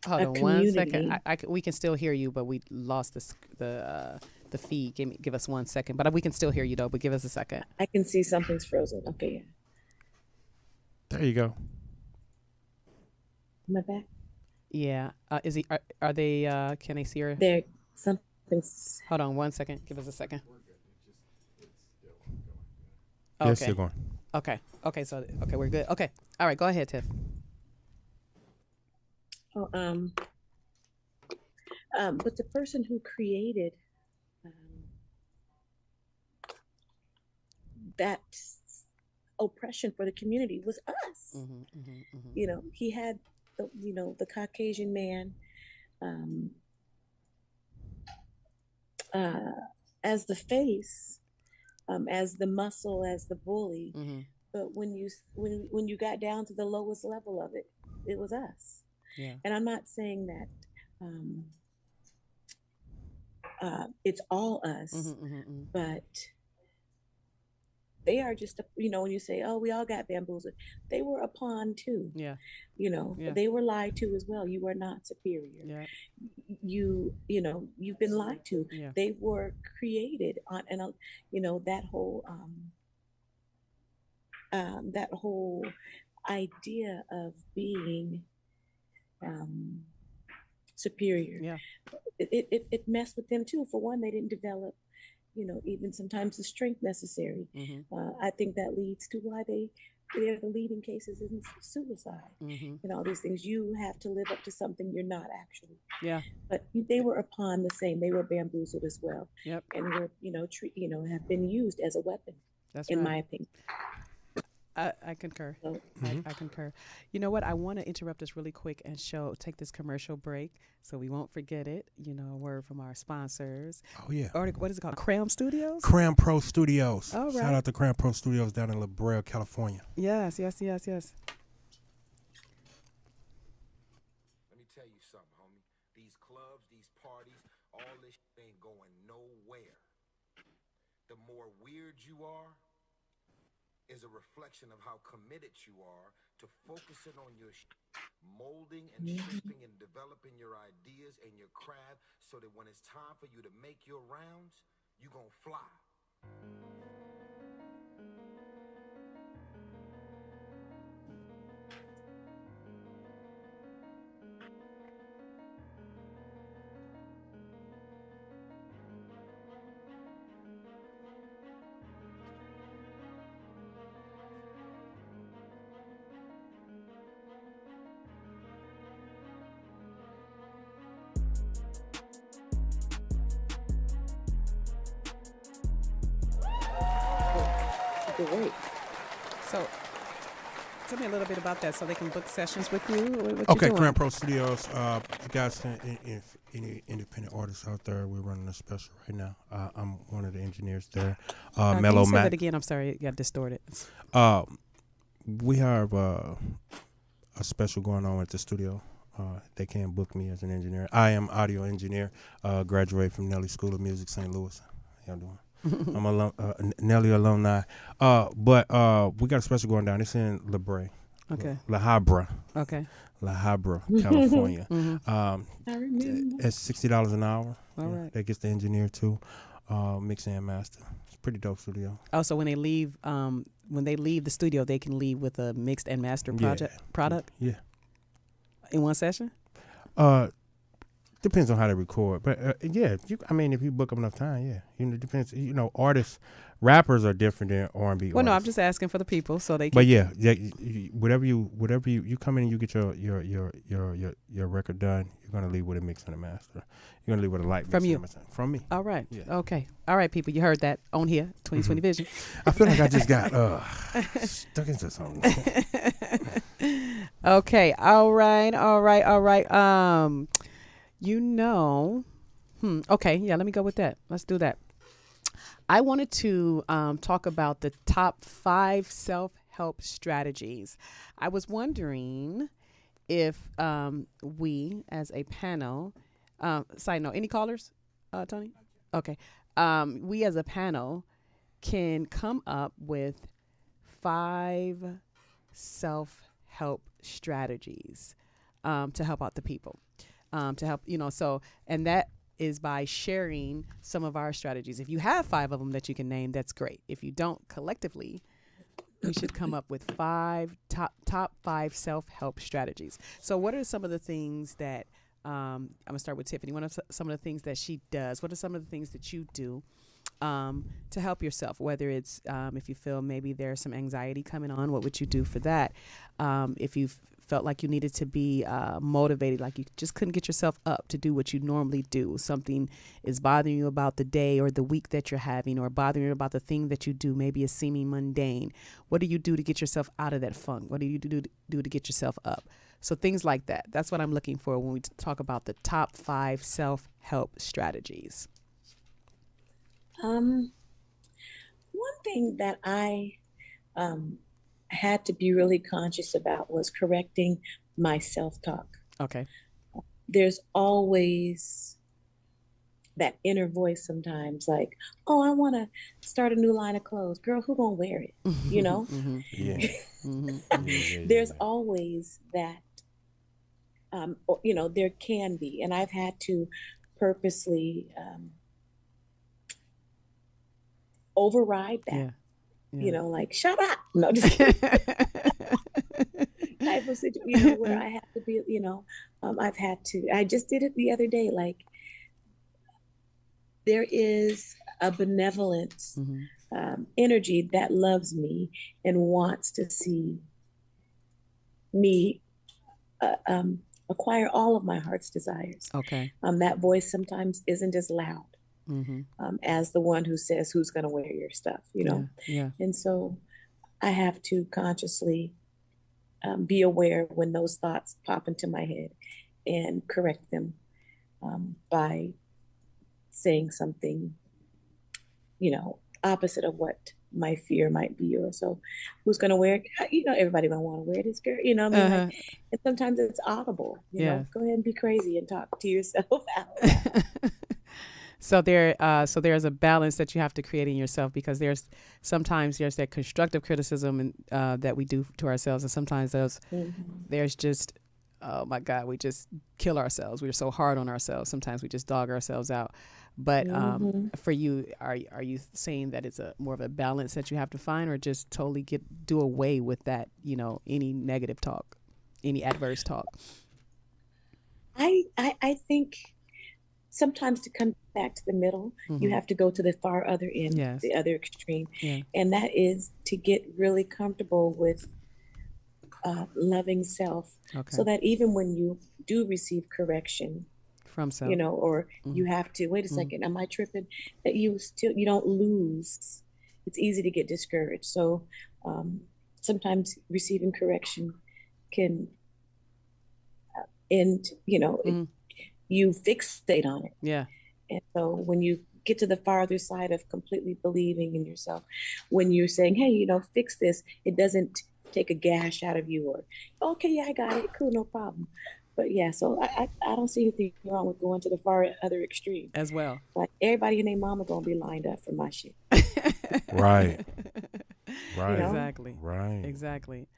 Hold on 1 second. We can still hear you, but we lost the feed. Give us 1 second. But we can still hear you though. But give us a second. I can see something's frozen. Okay, yeah. There you go. Am I back? Yeah. Are they? Can they see her? There something's. Hold on 1 second. Give us a second. Yes, you're going. Okay. So we're good. Okay. All right. Go ahead, Tiff. But the person who created that oppression for the community was us. You know, he had the Caucasian man as the face, as the muscle, as the bully. But when you got down to the lowest level of it, it was us. Yeah. And I'm not saying that it's all us, but they are just, when you say, oh, we all got bamboozled, they were a pawn too. Yeah. They were lied to as well. You are not superior. Yeah. You've been lied to. Yeah. They were created on, and that whole idea of being superior. Yeah. It messed with them too. For one, they didn't develop, even sometimes the strength necessary. I think that leads to why they're the leading cases in suicide. And all these things. You have to live up to something you're not actually. Yeah. But they were a pawn the same. They were bamboozled as well. Yep. And were, have been used as a weapon. That's in right. my opinion. I concur. I concur. You know what? I want to interrupt us really quick and take this commercial break so we won't forget it. A word from our sponsors. Oh, yeah. Or what is it called? Cram Studios? Cram Pro Studios. All right. Shout out to Cram Pro Studios down in La Brea, California. Yes. Let me tell you something, homie. These clubs, these parties, all this shit ain't going nowhere. The more weird you are, is a reflection of how committed you are to focusing on your molding and shaping and developing your ideas and your craft so that when it's time for you to make your rounds, you gonna fly. Great. So, tell me a little bit about that so they can book sessions with you. What Okay, you doing? Cram Pro Studios. You guys, if any independent artists out there, we're running a special right now. I'm one of the engineers there. Can Mellow you say Mac. that again? I'm sorry, it got distorted. We have a special going on at the studio. they can book me as an engineer. I am audio engineer. Graduated from Nelly School of Music, St. Louis. How y'all doing? I'm a Nelly alumni. But we got a special going down. It's in La Brea. Okay. La Habra. Okay. La Habra, California. I remember. It's $60 an hour. All right. That gets the engineer too, mix and master. It's a pretty dope studio. Also, when they leave the studio, they can leave with a mixed and mastered product. Yeah. In one session. Depends on how they record, but yeah, if you book them enough time, yeah, it depends. Artists, rappers are different than R&B. Well, no, I'm artists. just asking for the people so they can. But yeah, whatever you come in and you get your record done, you're gonna leave with a mix and a master. You're gonna leave with a light From mix you. and a master. From me. All right. Yeah. Okay. All right, people. You heard that on here, 2020 Vision. I feel like I just got stuck into something. Okay. All right. Okay. Yeah. Let me go with that. Let's do that. I wanted to talk about the top 5 self-help strategies. I was wondering if we, as a panel, side note, any callers, Tony? Okay. We, as a panel, can come up with 5 self-help strategies to help out the people, to help, and that is by sharing some of our strategies. If you have 5 of them that you can name, that's great. If you don't, collectively, we should come up with top 5 self-help strategies. So what are some of the things that, I'm going to start with Tiffany. What are some of the things that she does? What are some of the things that you do to help yourself? Whether it's if you feel maybe there's some anxiety coming on, what would you do for that? If you felt like you needed to be motivated, like you just couldn't get yourself up to do what you normally do. Something is bothering you about the day or the week that you're having, or bothering you about the thing that you do. Maybe it's seeming mundane. What do you do to get yourself out of that funk? What do you do to get yourself up? So things like that. That's what I'm looking for when we talk about the top 5 self-help strategies. One thing that I had to be really conscious about was correcting my self-talk. Okay. There's always that inner voice sometimes, like, oh, I want to start a new line of clothes. Girl, who gonna wear it? You know? Yeah. There's always that, there can be, and I've had to purposely override that. Yeah. Like, shut up. No, just type of situation, where I have to be, I've had to, I just did it the other day. Like, there is a benevolent energy that loves me and wants to see me acquire all of my heart's desires. Okay. That voice sometimes isn't as loud as the one who says, who's going to wear your stuff, Yeah. And so I have to consciously be aware when those thoughts pop into my head and correct them by saying something, opposite of what my fear might be. Or so, who's going to wear it? Everybody going to want to wear this, girl. And sometimes it's audible. Go ahead and be crazy and talk to yourself out. So there's a balance that you have to create in yourself, because sometimes there's that constructive criticism that we do to ourselves, and sometimes there's just, oh my God, we just kill ourselves. We're so hard on ourselves. Sometimes we just dog ourselves out. But for you, are you saying that it's more of a balance that you have to find, or just totally do away with that? Any negative talk, any adverse talk? I think sometimes to come back to the middle, you have to go to the far other end, the other extreme. Yeah. And that is to get really comfortable with loving self, so that even when you do receive correction from self, or you have to, wait a second, am I tripping? That you don't lose. It's easy to get discouraged. So sometimes receiving correction can end, you fixate on it. Yeah. And so when you get to the farther side of completely believing in yourself, when you're saying, hey, fix this, it doesn't take a gash out of you, or okay, yeah, I got it, cool, no problem. But yeah, so I don't see anything wrong with going to the far other extreme as well. Like everybody and their mama gonna be lined up for my shit. Right. Right. know? Exactly. Right. Exactly.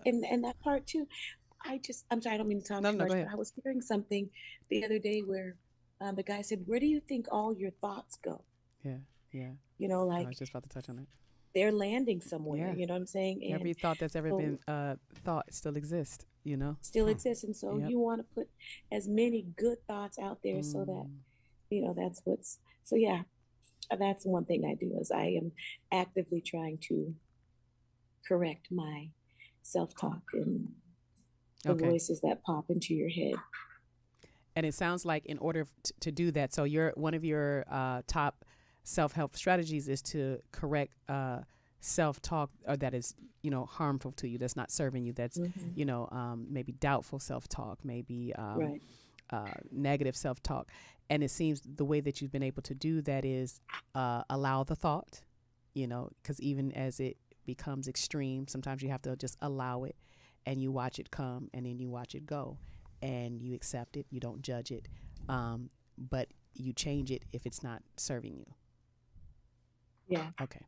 And that part too, I'm sorry, I don't mean to talk too much, go but ahead. I was hearing something the other day where the guy said, "Where do you think all your thoughts go?" Yeah. Yeah. You know, I like was just about to touch on that. they're landing somewhere. Yeah. You know what I'm saying? And Every thought that's ever so- been thought still exists, you know? still exists, and so Yep. you want to put as many good thoughts out there so that that's what's so yeah. That's one thing I do is I am actively trying to correct my self-talk and the Okay. voices that pop into your head. And it sounds like in order to do that, so one of your top self-help strategies is to correct self-talk that is, harmful to you, that's not serving you, that's, maybe doubtful self-talk, maybe Right. negative self-talk. And it seems the way that you've been able to do that is allow the thought, because even as it becomes extreme, sometimes you have to just allow it, and you watch it come, and then you watch it go, and you accept it. You don't judge it, but you change it if it's not serving you. Yeah. Okay.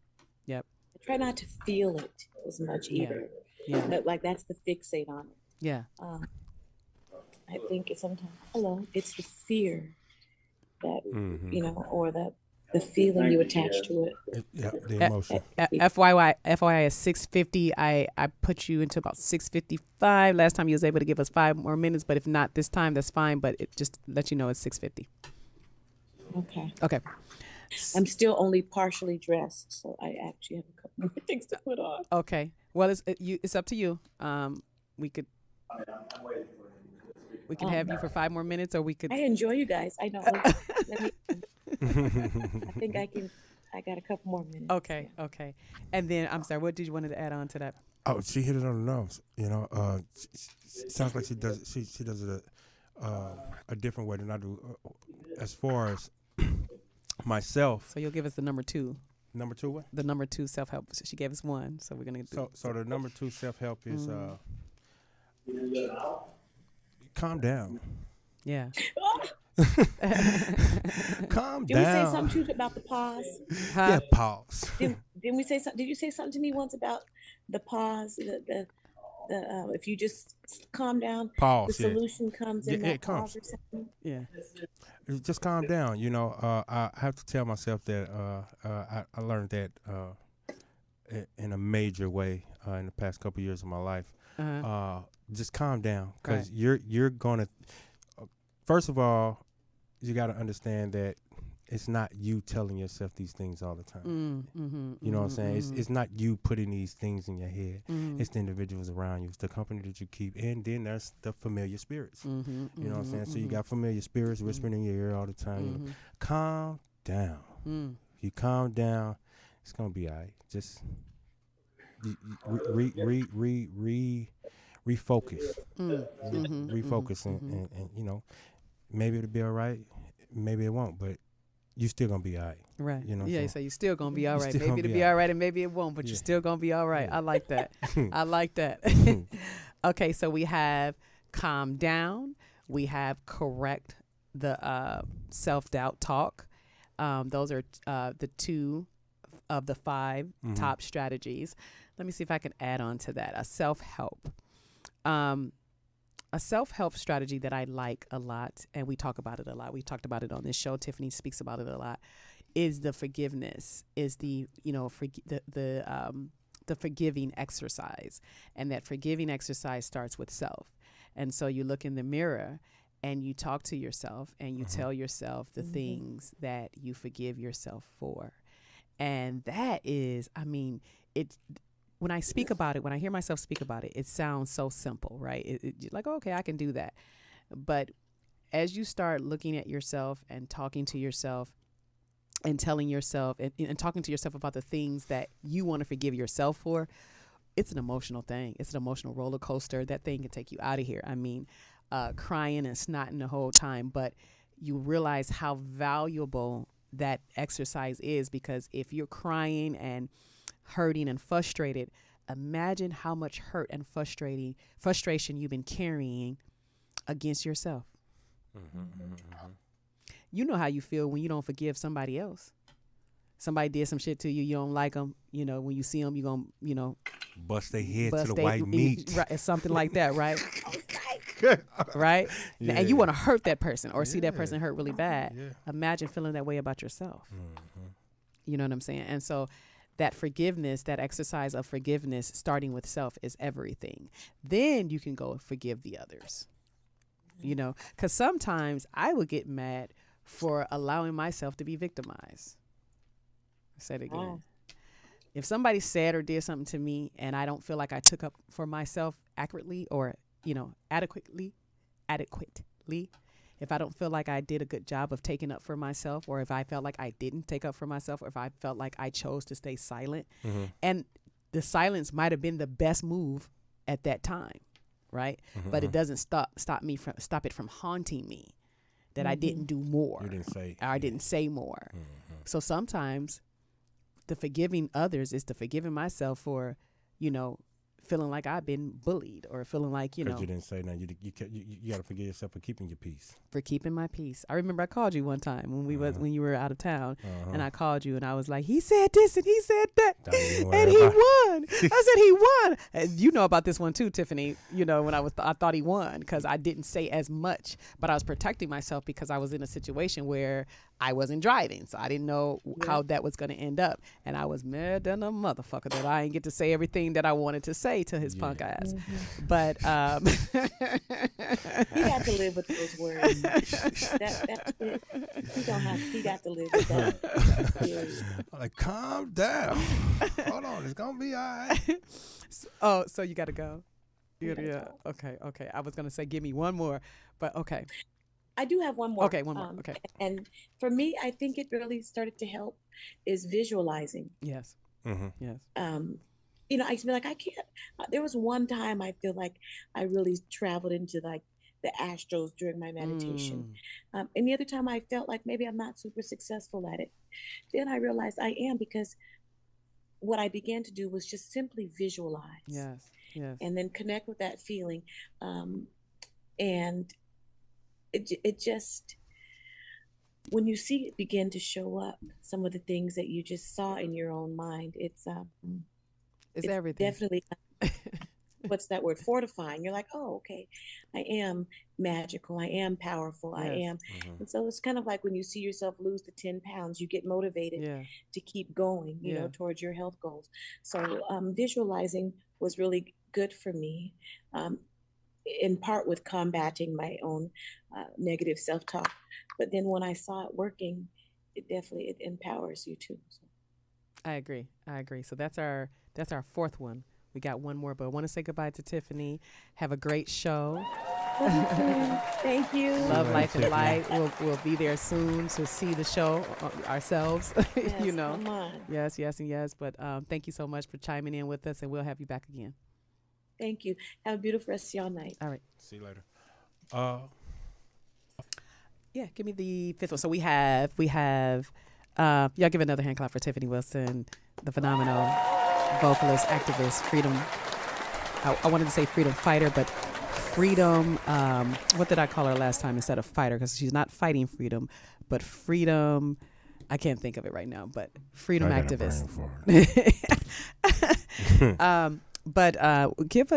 Yep. I try not to feel it as much either. Yeah. Like that's the fixate on it. Yeah. I think it's sometimes it's the fear that or the feeling you attach to it. Yeah, the emotion. FYI is 6:50. I put you into about 6:55. Last time you was able to give us 5 more minutes, but if not this time, that's fine. But it just let you know it's 6:50. Okay. Okay. I'm still only partially dressed, so I actually have a couple more things to put on. Okay. Well, it's up to you. We could have you for 5 more minutes, or we could. I enjoy you guys. I know. I think I got a couple more minutes. Okay. Okay. And then I'm sorry. What did you want to add on to that? Oh, she hit it on the nose. Sounds like she does. She does it a different way than I do. As far as myself. So you'll give us the number 2. Number 2 what? The number 2 self-help. She gave us 1, so we're gonna do. So the number 2 self-help is calm down. Yeah. Calm Did we say down. something too about the pause? Yeah, pause. Didn't we say something? Did you say something to me once about the pause? The if you just calm down, Pause, the solution comes in that pause or something. Yeah. Just calm down. I have to tell myself that I learned that in a major way in the past couple years of my life. Just calm down, because you're gonna. First of all, you got to understand that it's not you telling yourself these things all the time. You know what I'm saying? It's not you putting these things in your head. It's the individuals around you. It's the company that you keep. And then there's the familiar spirits. You know what I'm saying? So you got familiar spirits whispering in your ear all the time. Calm down. If you calm down, it's going to be all right. Just refocus. Refocus and maybe it'll be all right. Maybe it won't, but you still gonna be all right. Right. You know. Yeah. So you still gonna be all right. still Maybe gonna it'll be be all all right, and maybe it won't, but you're still gonna be all right. I like that. I like that. Okay. So we have calm down. We have correct the self-doubt talk. Those are the 2 of the 5 top strategies. Let me see if I can add on to that. A self-help. A self-help strategy that I like a lot, and we talk about it a lot. We talked about it on this show. Tiffany speaks about it a lot. Is the forgiveness? Is the the forgiving exercise? And that forgiving exercise starts with self. And so you look in the mirror and you talk to yourself and you tell yourself the things that you forgive yourself for. And that is, when I speak about it, when I hear myself speak about it, it sounds so simple, right? Like, okay, I can do that. But as you start looking at yourself and talking to yourself and telling yourself and talking to yourself about the things that you want to forgive yourself for, it's an emotional thing. It's an emotional roller coaster. That thing can take you out of here. Crying and snotting the whole time, but you realize how valuable that exercise is, because if you're crying and hurting and frustrated, imagine how much hurt and frustration you've been carrying against yourself. You know how you feel when you don't forgive somebody else. Somebody did some shit to you, you don't like them. You know, when you see them, you're going to, you know, bust their head to the white meat. Right, something like that, right? Right? Yeah. And you want to hurt that person or see that person hurt really bad. Imagine feeling that way about yourself. You know what I'm saying? And so that forgiveness, that exercise of forgiveness, starting with self, is everything. Then you can go forgive the others. You know, because sometimes I would get mad for allowing myself to be victimized. Say it again. If somebody said or did something to me and I don't feel like I took up for myself accurately or, you know, adequately, if I don't feel like I did a good job of taking up for myself, or if I felt like I didn't take up for myself, or if I felt like I chose to stay silent, and the silence might have been the best move at that time, right? But it doesn't stop it from haunting me that I didn't do more. You didn't say. Or I didn't say more. So sometimes the forgiving others is the forgiving myself for, you know, feeling like I've been bullied or feeling like, you know. Because you didn't say nothing. You got to forgive yourself for keeping your peace. For keeping my peace. I remember I called you one time when you were out of town, and I called you and I was like, he said this and he said that, and he won. I said he won. And you know about this one too, Tiffany. You know, when I thought he won because I didn't say as much, but I was protecting myself because I was in a situation where I wasn't driving, so I didn't know how that was going to end up, and I was mad than a motherfucker that I didn't get to say everything that I wanted to say to his punk ass. But he got to live with those words. That's it. He got to live with that. Like, calm down. Hold on, it's gonna be all right. So you got to go. Yeah. Okay. I was gonna say give me one more, but okay. I do have one more. Okay, one more. Okay. And for me, I think it really started to help is visualizing. Yes. Yes. You know, I used to be like, I can't. There was one time I feel like I really traveled into like the astros during my meditation. And the other time I felt like maybe I'm not super successful at it. Then I realized I am, because what I began to do was just simply visualize. Yes. And then connect with that feeling. And it just, when you see it begin to show up, some of the things that you just saw in your own mind, it's everything. Definitely, what's that word? Fortifying. You're like, oh, okay, I am magical. I am powerful. I am. And so it's kind of like when you see yourself lose the 10 pounds, you get motivated to keep going, you know, towards your health goals. So visualizing was really good for me. In part with combating my own negative self-talk, but then when I saw it working, it empowers you too. So. I agree. So that's our fourth one. We got one more, but I want to say goodbye to Tiffany. Have a great show. Thank you. Love, life, and light. We'll be there soon to see the show ourselves. Yes, you know. come on. Yes. But thank you so much for chiming in with us, and we'll have you back again. Thank you. Have a beautiful rest of your night. All right. See you later. Yeah, give me the fifth one. So we have y'all give another hand clap for Tiffany Wilson, the phenomenal vocalist, activist, freedom. I wanted to say freedom fighter, but freedom, what did I call her last time instead of fighter? Because she's not fighting freedom, but freedom, I can't think of it right now, but freedom activist. But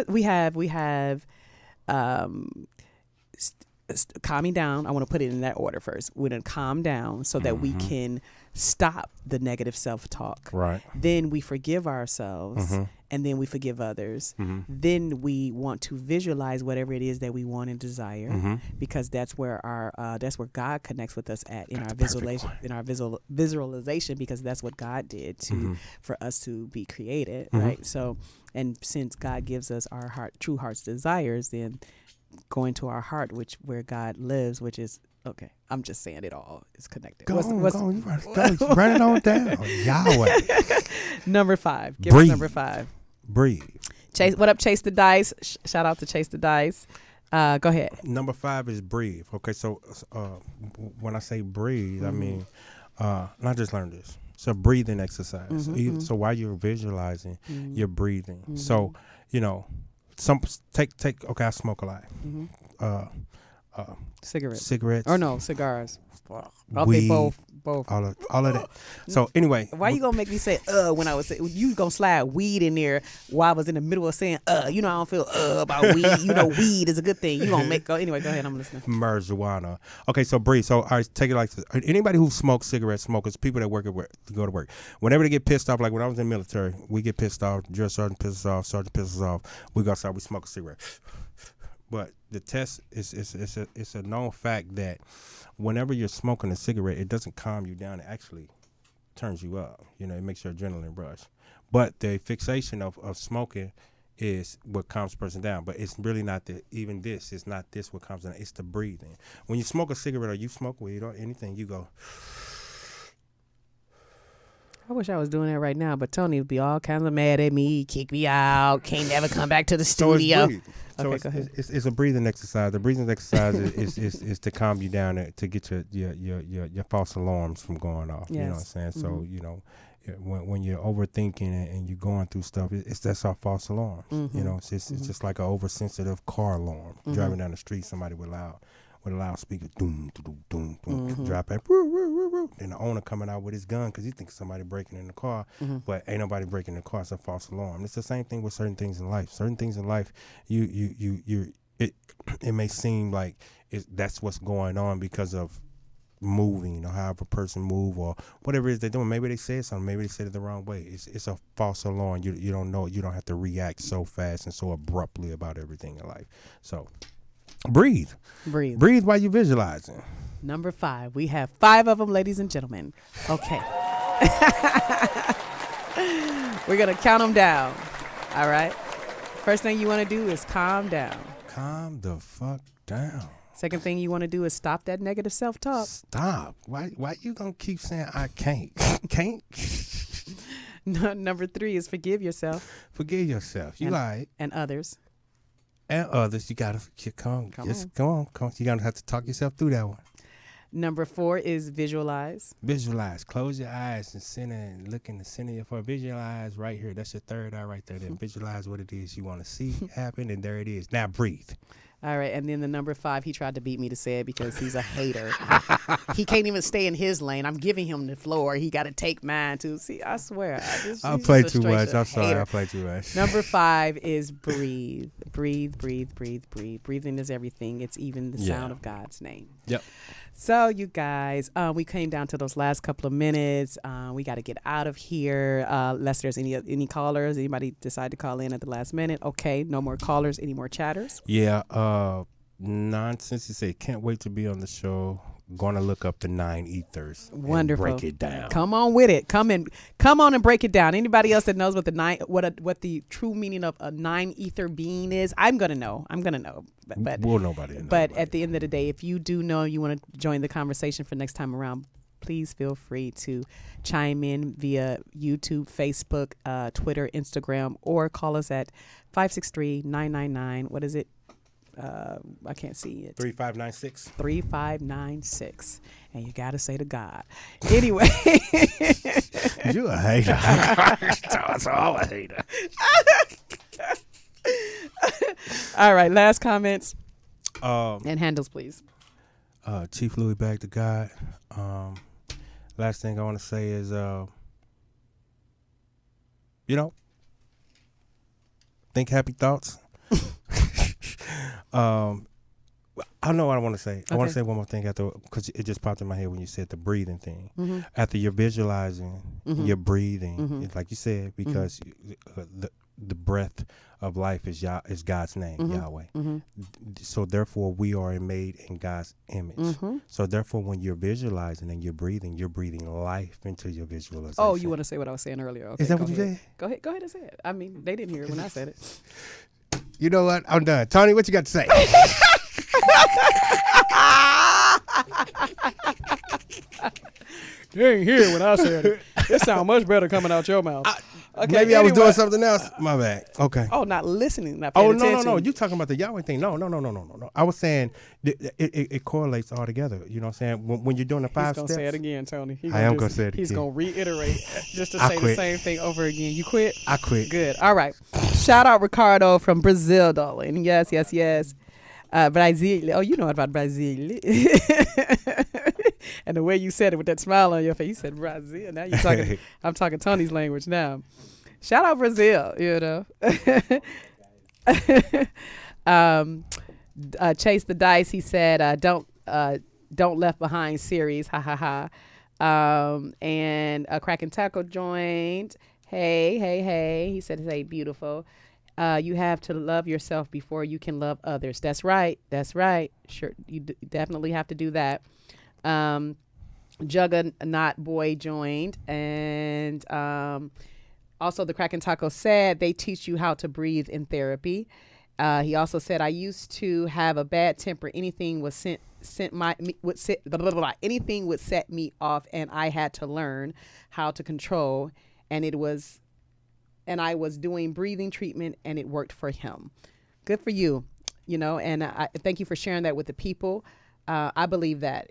we have calming down. I want to put it in that order first. We're going to calm down so that we can stop the negative self-talk. Right. Then we forgive ourselves, and then we forgive others. Then we want to visualize whatever it is that we want and desire, because that's where that's where God connects with us at in our visualization, because that's what God did for us to be created, right? So, and since God gives us our true heart's desires, then going to our heart, where God lives, which is okay. I'm just saying it all is connected. Go on. Run it on down. Yahweh. Number 5. Give us number 5. Breathe. Chase. What up, Chase the Dice? Shout out to Chase the Dice. Go ahead. Number 5 is breathe. Okay, so when I say breathe, I mean, and I just learned this. It's a breathing exercise. Mhm, So while you're visualizing, Mhm. you're breathing. Mhm. So, take. Okay, I smoke a lot. Mhm. Uh, cigarettes. Or no, cigars. Okay, Weed, both. all of that. So anyway, Why you gonna make me say when I was saying you gonna slide weed in there while I was in the middle of saying I don't feel about weed. Weed is a good thing. You gonna make anyway. Go ahead, I'm listening. marijuana. Okay, so breathe. So all right, take it like this. Anybody who smokes cigarettes, smokers, people that work at work, go to work. Whenever they get pissed off, like when I was in the military, we get pissed off. Drill sergeant pisses off. Sergeant pisses off. We go outside. We smoke a cigarette. But the test is a known fact that whenever you're smoking a cigarette, it doesn't calm you down. It actually turns you up. It makes your adrenaline rush. But the fixation of smoking is what calms a person down. But it's really not it's not this what calms down. It's the breathing. When you smoke a cigarette or you smoke weed or anything, you go. I wish I was doing that right now, but Tony would be all kinds of mad at me, kick me out, can't never come back to the studio. So Okay, go ahead. it's a breathing exercise. The breathing exercise is to calm you down, to get your false alarms from going off. You know what I'm saying? So when you're overthinking and you're going through stuff, that's our false alarms. It's just like an oversensitive car alarm. Driving down the street, somebody with a loudspeaker, doom, doom, doom, doom, drop it, woo, woo, woo, woo. Then the owner coming out with his gun because he thinks somebody breaking in the car, but ain't nobody breaking in the car. It's a false alarm. It's the same thing with certain things in life. Certain things in life, it may seem like that's what's going on because of moving or however a person move or whatever it is they're doing. Maybe they said something. Maybe they said it the wrong way. It's a false alarm. You don't know. You don't have to react so fast and so abruptly about everything in life. So. Breathe while you're visualizing. Number 5. We have 5 of them, ladies and gentlemen. Okay. We're going to count them down. All right. First thing you want to do is calm down. Calm the fuck down. Second thing you want to do is stop that negative self-talk. Stop. Why you going to keep saying I can't? Can't? Number 3 is forgive yourself. Forgive yourself. You lied. And others. And others, you gotta come on. You gotta have to talk yourself through that one. Number 4 is visualize. Visualize. Close your eyes and center and look in the center of your forehead. Visualize right here. That's your third eye right there. Then visualize what it is you want to see happen, and there it is. Now breathe. All right, and then the number 5, he tried to beat me to say it because he's a hater. He can't even stay in his lane. I'm giving him the floor. He got to take mine too. See, I swear. I play too much. I'm sorry. I play too much. Number 5 is breathe. Breathe, breathe, breathe, breathe. Breathing is everything. It's even the sound of God's name. Yep. So, you guys, we came down to those last couple of minutes. We got to get out of here. Unless there's any callers. Anybody decide to call in at the last minute? Okay, no more callers. Any more chatters? Yeah. Nonsense. You say, can't wait to be on the show. Going to look up the 9 ethers. Wonderful. And break it down. Come on with it. Come on and break it down. Anybody else that knows what the true meaning of a 9 ether being is? I'm gonna know. But we'll nobody. But at the end of the day, if you do know you want to join the conversation for next time around, please feel free to chime in via YouTube, Facebook, Twitter, Instagram, or call us at 563-999. What is it? I can't see it. 3596. 3596. And you got to say to God. Anyway. You a hater. That's all a hater. All right. Last comments. And handles, please. Chief Louis, back to God. Last thing I want to say is, think happy thoughts. I know what I want to say. I want to say one more thing after, because it just popped in my head when you said the breathing thing. Mm-hmm. After you're visualizing, Mm-hmm. you're breathing, Mm-hmm. it's like you said, because the breath of life is God's name, Mm-hmm. Yahweh. Mm-hmm. So therefore, we are made in God's image. Mm-hmm. So therefore, when you're visualizing and you're breathing life into your visualization. Oh, you want to say what I was saying earlier? Okay, is that what you said? Go ahead and say it. I mean, they didn't hear it when I said it. You know what? I'm done. Tony, what you got to say? You ain't hear it when I said it. It sounds much better coming out your mouth. Okay, maybe I was doing anyway. something else. My bad. Okay. Oh, not listening, not paying Oh, no. attention. You talking about the Yahweh thing. No. I was saying it correlates all together. You know what I'm saying? When you're doing the 5 He's steps. gonna say it again, Tony. I am going to say it again. He's gonna reiterate just to I say quit. the same thing over again. You quit? I quit. Good. All right. Shout out Ricardo from Brazil, darling. Yes. Brazil. Oh, you know about Brazil. And the way you said it with that smile on your face, you said Brazil. Now you're talking. I'm talking Tony's language now. Shout out Brazil. You know. Chase the Dice. He said, "Don't Left Behind" series. Ha ha ha. And Crackin' Taco joined. Hey. He said, "Hey, beautiful. You have to love yourself before you can love others." That's right. Sure, you definitely have to do that. Juggernaut Boy joined, and also the Crackin' Taco said they teach you how to breathe in therapy. He also said, "I used to have a bad temper. Anything would set me off, and I had to learn how to control. And I was doing breathing treatment, and it worked for him." Good for you, you know. And I thank you for sharing that with the people. I believe that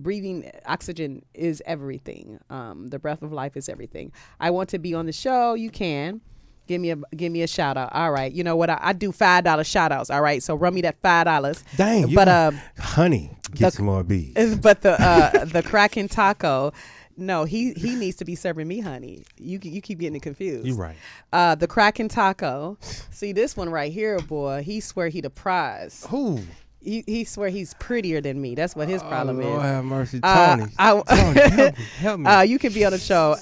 breathing oxygen is everything. The breath of life is everything. I want to be on the show. You can. Give me a shout out. All right. You know what? I do $5 shout outs. All right. So run me that $5. Dang. But honey, get some more bees. But the Crackin' Taco, no, he needs to be serving me honey. You keep getting it confused. You're right. The Crackin' Taco. See this one right here, boy. He swear he the prize. Who? He swear he's prettier than me. That's what his problem is. Lord have mercy, Tony. Tony, help me. You can be on the show,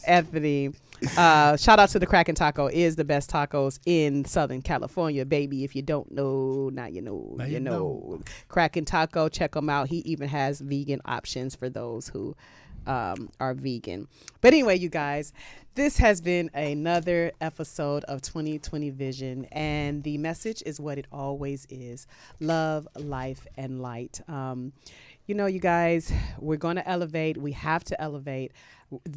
Anthony. Shout out to the Crackin' Taco. Is the best tacos in Southern California, baby. If you don't know, now you know. Now you know. Crackin' Taco, check him out. He even has vegan options for those who are vegan. But anyway, you guys, this has been another episode of 2020 Vision, and the message is what it always is: love, life, and light. You know, you guys, we're going to elevate. We have to elevate.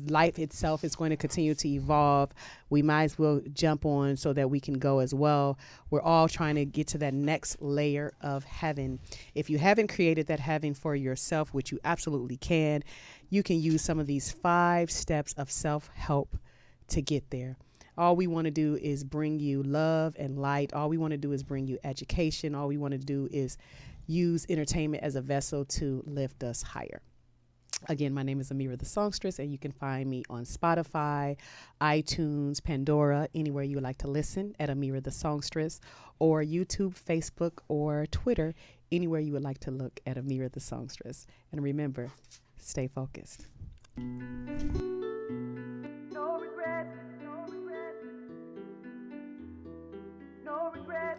Life itself is going to continue to evolve. We might as well jump on so that we can go as well. We're all trying to get to that next layer of heaven. If you haven't created that heaven for yourself, which you absolutely can, you can use some of these 5 steps of self-help to get there. All we want to do is bring you love and light. All we want to do is bring you education. All we want to do is use entertainment as a vessel to lift us higher. Again, my name is Amira the Songstress, and you can find me on Spotify, iTunes, Pandora, anywhere you would like to listen at Amira the Songstress, or YouTube, Facebook, or Twitter, anywhere you would like to look at Amira the Songstress. And remember, stay focused.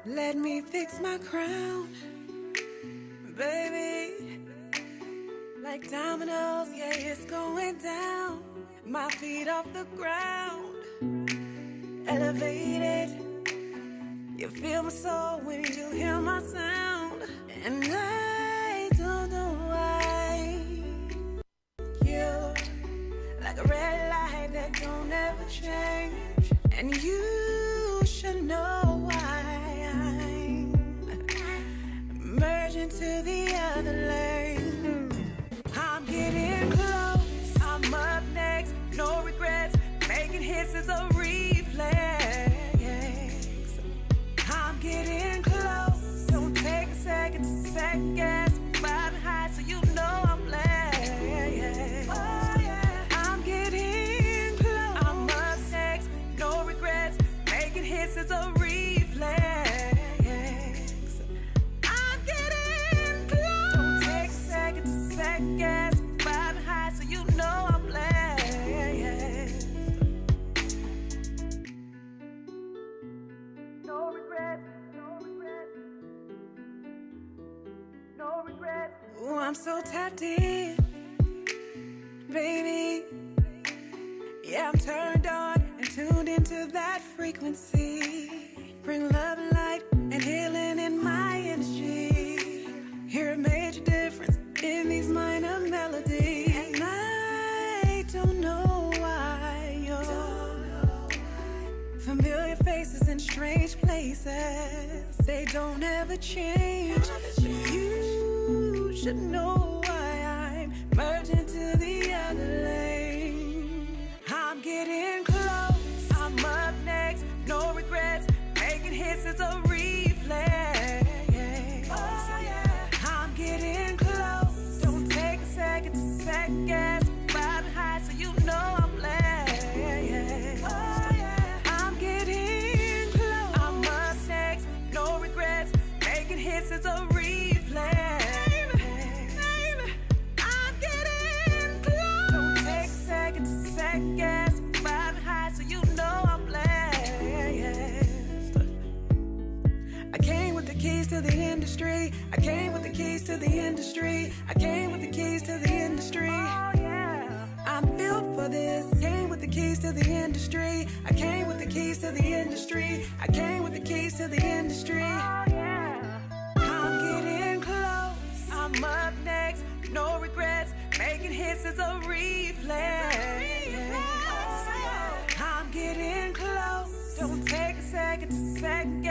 Let me fix my crown, baby. Like dominoes, yeah, it's going down. My feet off the ground, elevated. You feel my soul when you hear my sound. And I don't know why you're like a red light that don't ever change. And you should know why I'm merging to the other lane. I'm getting close, I'm up next, no regrets. Making hits is a reflex. I'm getting close, don't take a second to second guess. Riding high so you know I'm blessed. Oh yeah, I'm getting close, I'm up next, no regrets. Making hits is a reflex. I'm getting close, don't take a second to second guess. Riding high so you know I'm blessed. No regrets, no regrets, no regrets. Ooh, I'm so tapped in, baby. Yeah, I'm turned on and tuned into that frequency. Bring love and light and healing in my energy. Hear a major difference in these minor melodies. And I don't know why you're lives in strange places. They don't ever change. You should know why I'm merging to the other lane. I'm getting close. I'm up next. No regrets. Making hits is a reflex. Oh, yeah. I'm getting close. Don't take a second to second guess. Riding high so you know I'm blessed. Oh, yeah. I'm getting close. I'm up next. No regrets. Making hits is a reflex. Baby, I'm getting close. Don't take a second to second guess. Riding high so you know I'm blessed. I came with the keys to the industry. I came with the keys to the industry. I came with the keys to the industry. Oh, yeah. I'm built for this. Came with the keys to the industry. I came with the keys to the industry. I came with the keys to the industry. Oh, yeah. I'm getting close. I'm up next. No regrets. Making hits is a reflex. I'm getting close. Don't take a second to second